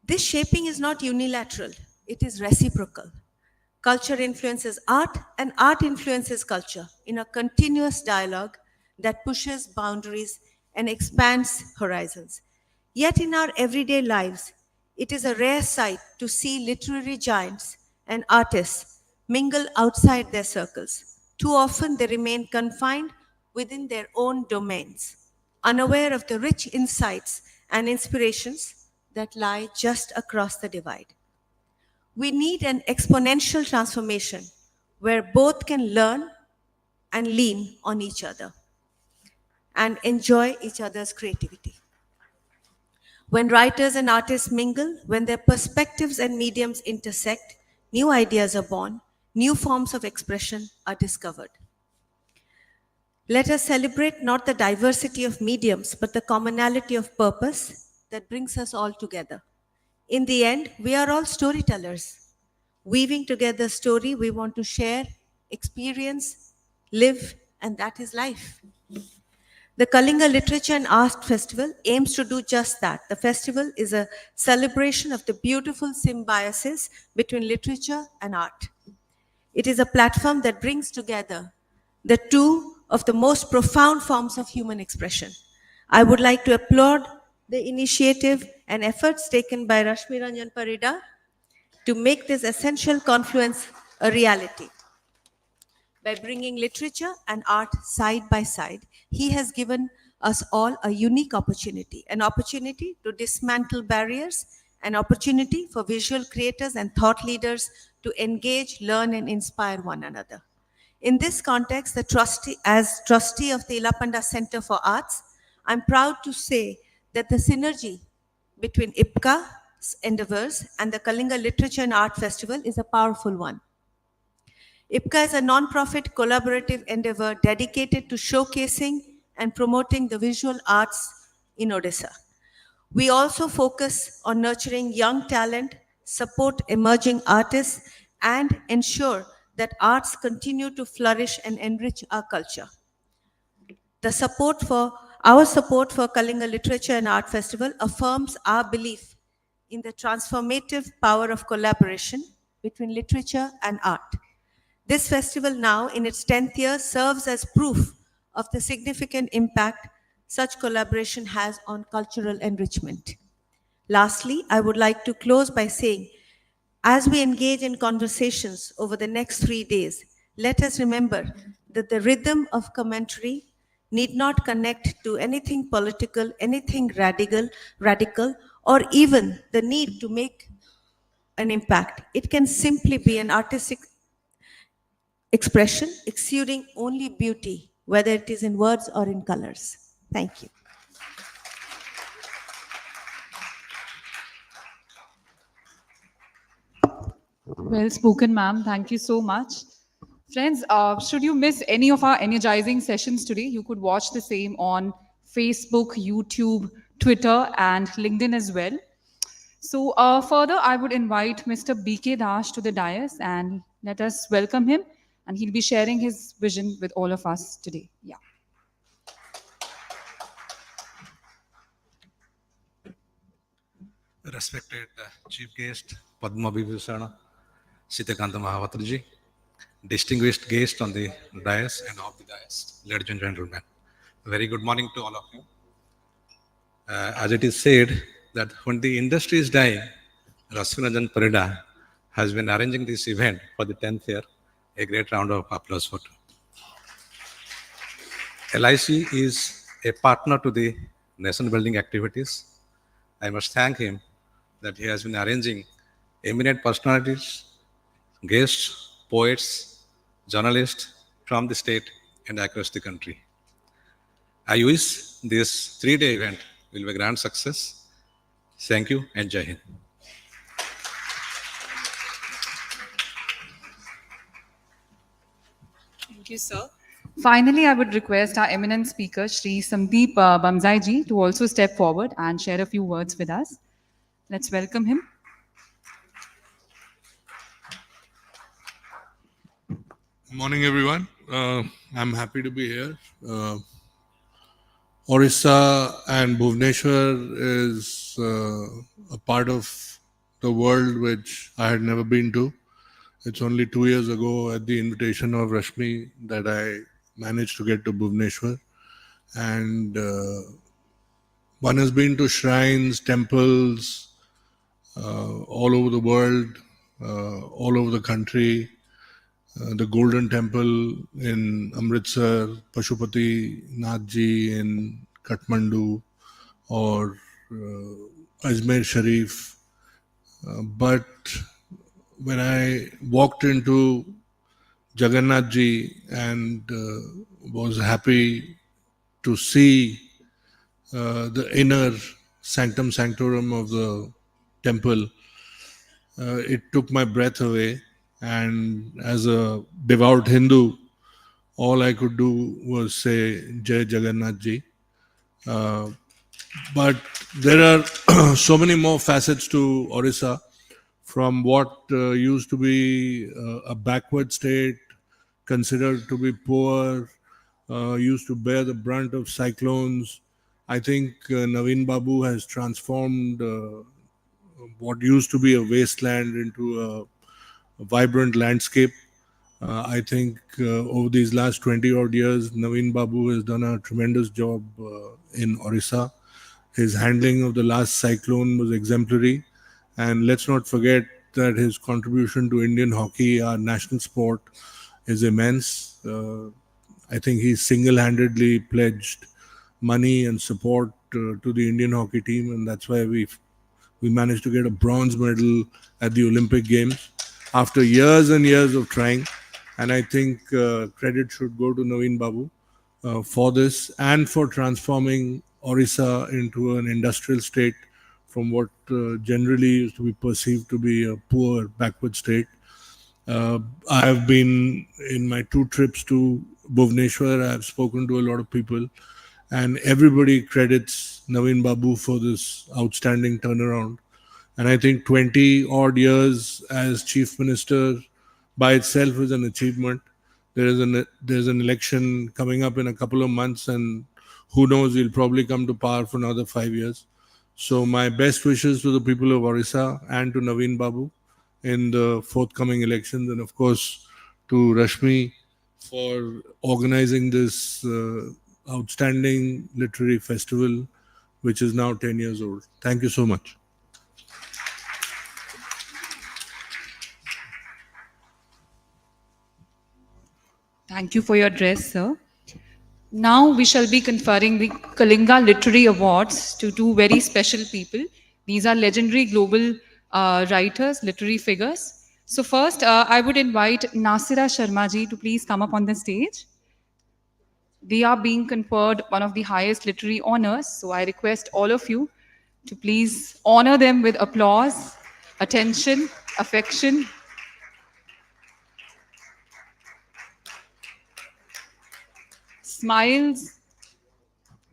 This shaping is not unilateral, it is reciprocal. Culture influences art, and art influences culture in a continuous dialogue that pushes boundaries and expands horizons. Yet in our everyday lives, it is a rare sight to see literary giants and artists mingle outside their circles. Too often they remain confined within their own domains, unaware of the rich insights and inspirations that lie just across the divide. We need an exponential transformation where both can learn and lean on each other and enjoy each other's creativity. When writers and artists mingle, when their perspectives and mediums intersect, new ideas are born, new forms of expression are discovered. Let us celebrate not the diversity of mediums, but the commonality of purpose that brings us all together. In the end, we are all storytellers, weaving together story we want to share, experience, live, and that is life. The Kalinga Literature and Art Festival aims to do just that. The festival is a celebration of the beautiful symbiosis between literature and art. It is a platform that brings together the two of the most profound forms of human expression. I would like to applaud the initiative and efforts taken by Rashmi Ranjan Parida to make this essential confluence a reality. By bringing literature and art side by side, he has given us all a unique opportunity, an opportunity to dismantle barriers, an opportunity for visual creators and thought leaders to engage, learn, and inspire one another. In this context, as trustee of the Ilapanda Center for Arts, I'm proud to say that the synergy between IPCA's endeavors and the Kalinga Literature and Art Festival is a powerful one. IPCA is a non-profit collaborative endeavor dedicated to showcasing and promoting the visual arts in Odisha. We also focus on nurturing young talent, support emerging artists, and ensure that arts continue to flourish and enrich our culture. Our support for Kalinga Literature and Art Festival affirms our belief in the transformative power of collaboration between literature and art. This festival now, in its 10th year, serves as proof of the significant impact such collaboration has on cultural enrichment. Lastly, I would like to close by saying, as we engage in conversations over the next 3 days, let us remember that the rhythm of commentary need not connect to anything political, anything radical, or even the need to make an impact. It can simply be an artistic expression exuding only beauty, whether it is in words or in colors. Thank you. Well spoken, ma'am. Thank you so much. Friends, should you miss any of our energizing sessions today, you could watch the same on Facebook, YouTube, Twitter, and LinkedIn as well. So, further, I would invite Mr. BK Dash to the dais and let us welcome him. And he'll be sharing his vision with all of us today. Yeah. Respected Chief Guest Padma Vibhusana Sitakanta Mahavatraji, distinguished guest on the dais and off the dais, ladies and gentlemen, very good morning to all of you. As it is said that when the industry is dying, Rasvinajan Parida has been arranging this event for the 10th year. A great round of applause for LIC is a partner to the nation building activities. I must thank him that he has been arranging eminent personalities, guests, poets, journalists from the state and across the country. I wish this 3-day event will be a grand success. Thank you and Jai Hind. Thank you, sir. Finally, I would request our eminent speaker, Shri Sandeep Bamzai ji, to also step forward and share a few words with us. Let's welcome him. Morning, everyone. I'm happy to be here. Orissa and Bhubaneswar is a part of the world which I had never been to. It's only 2 years ago, at the invitation of Rashmi, that I managed to get to Bhubaneswar. And one has been to shrines, temples, all over the world, all over the country. The Golden Temple in Amritsar, Pashupati Nathji in Kathmandu, or Ajmer Sharif. But when I walked into Jagannath Ji and was happy to see the inner sanctum sanctorum of the temple, it took my breath away. And as a devout Hindu, all I could do was say Jai Jagannath Ji. But there are so many more facets to Orissa, from what used to be a backward state, considered to be poor, used to bear the brunt of cyclones. I think Naveen Babu has transformed what used to be a wasteland into a vibrant landscape. I think over these last 20 odd years, Naveen Babu has done a tremendous job in Orissa. His handling of the last cyclone was exemplary. And let's not forget that his contribution to Indian hockey, our national sport, is immense. I think he single handedly pledged money and support to the Indian hockey team, and that's why we managed to get a bronze medal at the Olympic Games after years and years of trying. And I think credit should go to Naveen Babu for this and for transforming Orissa into an industrial state from what generally used to be perceived to be a poor, backward state. I have been in my 2 trips to Bhubaneswar. I have spoken to a lot of people, and everybody credits Naveen Babu for this outstanding turnaround. And I think 20 odd years as chief minister by itself is an achievement. There's an election coming up in a couple of months, and who knows, he'll probably come to power for another 5 years. So my best wishes to the people of Orissa and to Naveen Babu in the forthcoming elections, and of course to Rashmi for organizing this outstanding literary festival, which is now 10 years old. Thank you so much. Thank you for your address, sir. Now we shall be conferring the Kalinga Literary Awards to 2 very special people. These are legendary global writers, literary figures. So first, I would invite Nasira Sharma ji to please come up on the stage. They are being conferred one of the highest literary honors. So I request all of you to please honor them with applause, attention, affection. Smiles,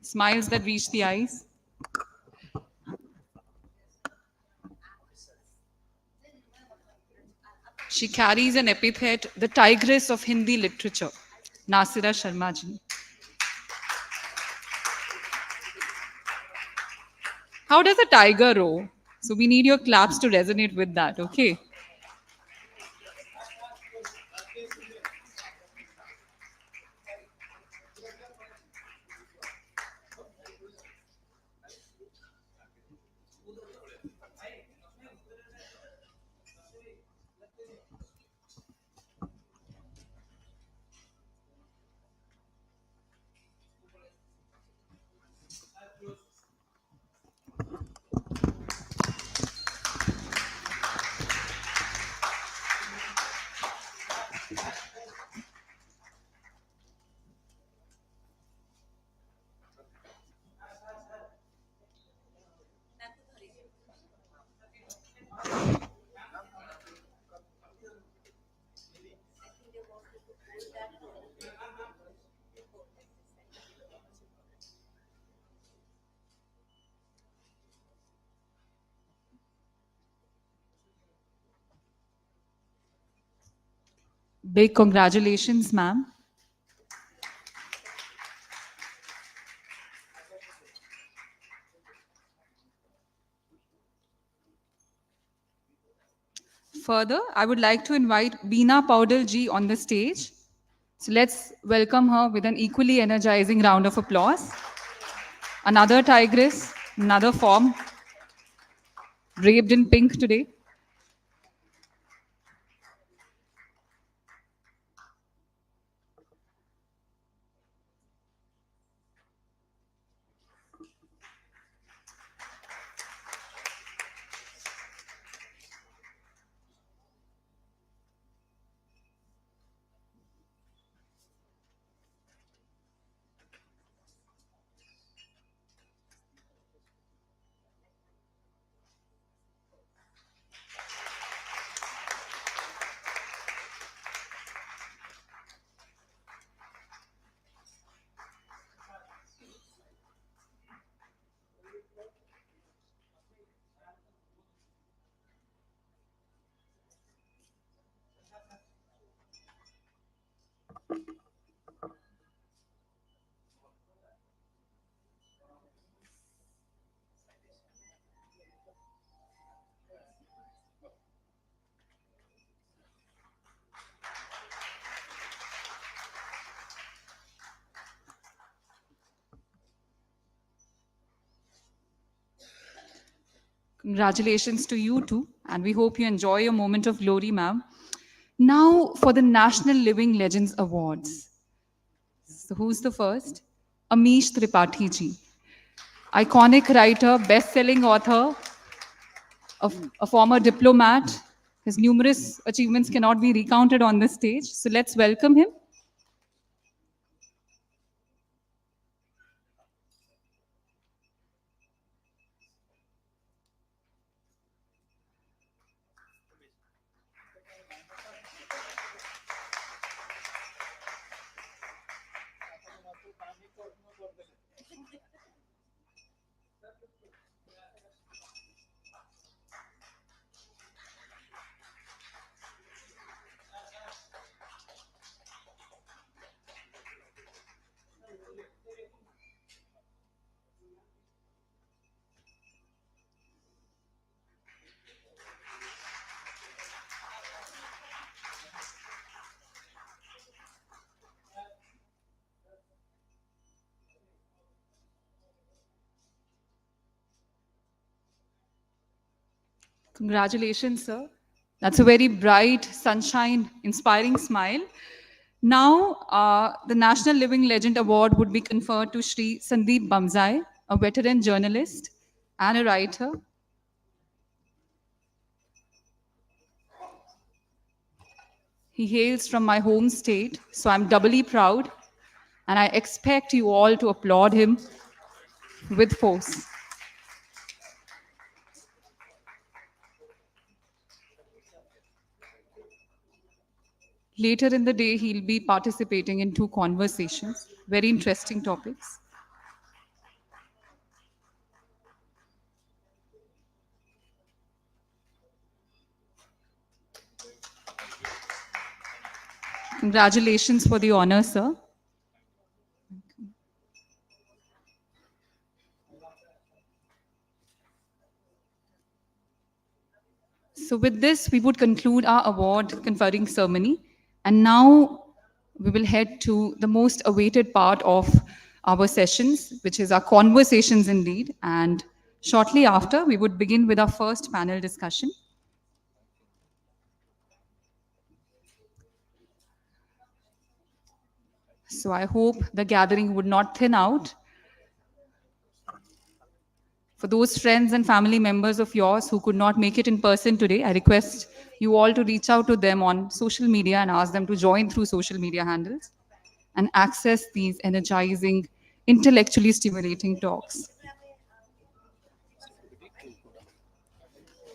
smiles that reach the eyes. She carries an epithet, the tigress of Hindi literature, Nasira Sharma ji. How does a tiger roar? So we need your claps to resonate with that, okay? Big congratulations, ma'am. Further, I would like to invite Beena Paudal ji on the stage. So let's welcome her with an equally energizing round of applause. Another tigress, another form, draped in pink today. Congratulations to you too, and we hope you enjoy your moment of glory, ma'am. Now for the National Living Legends Awards. So who's the first? Amish Tripathi ji. Iconic writer, best-selling author, a former diplomat. His numerous achievements cannot be recounted on this stage. So let's welcome him. Congratulations, sir. That's a very bright, sunshine, inspiring smile. Now, the National Living Legend Award would be conferred to Shri Sandeep Bamzai, a veteran journalist and a writer. He hails from my home state, so I'm doubly proud, and I expect you all to applaud him with force. Later in the day, he'll be participating in two conversations, very interesting topics. Congratulations for the honor, sir. So with this, we would conclude our award conferring ceremony. And now we will head to the most awaited part of our sessions, which is our conversations indeed. And shortly after, we would begin with our first panel discussion. So I hope the gathering would not thin out. For those friends and family members of yours who could not make it in person today, I request you all to reach out to them on social media and ask them to join through social media handles and access these energizing, intellectually stimulating talks.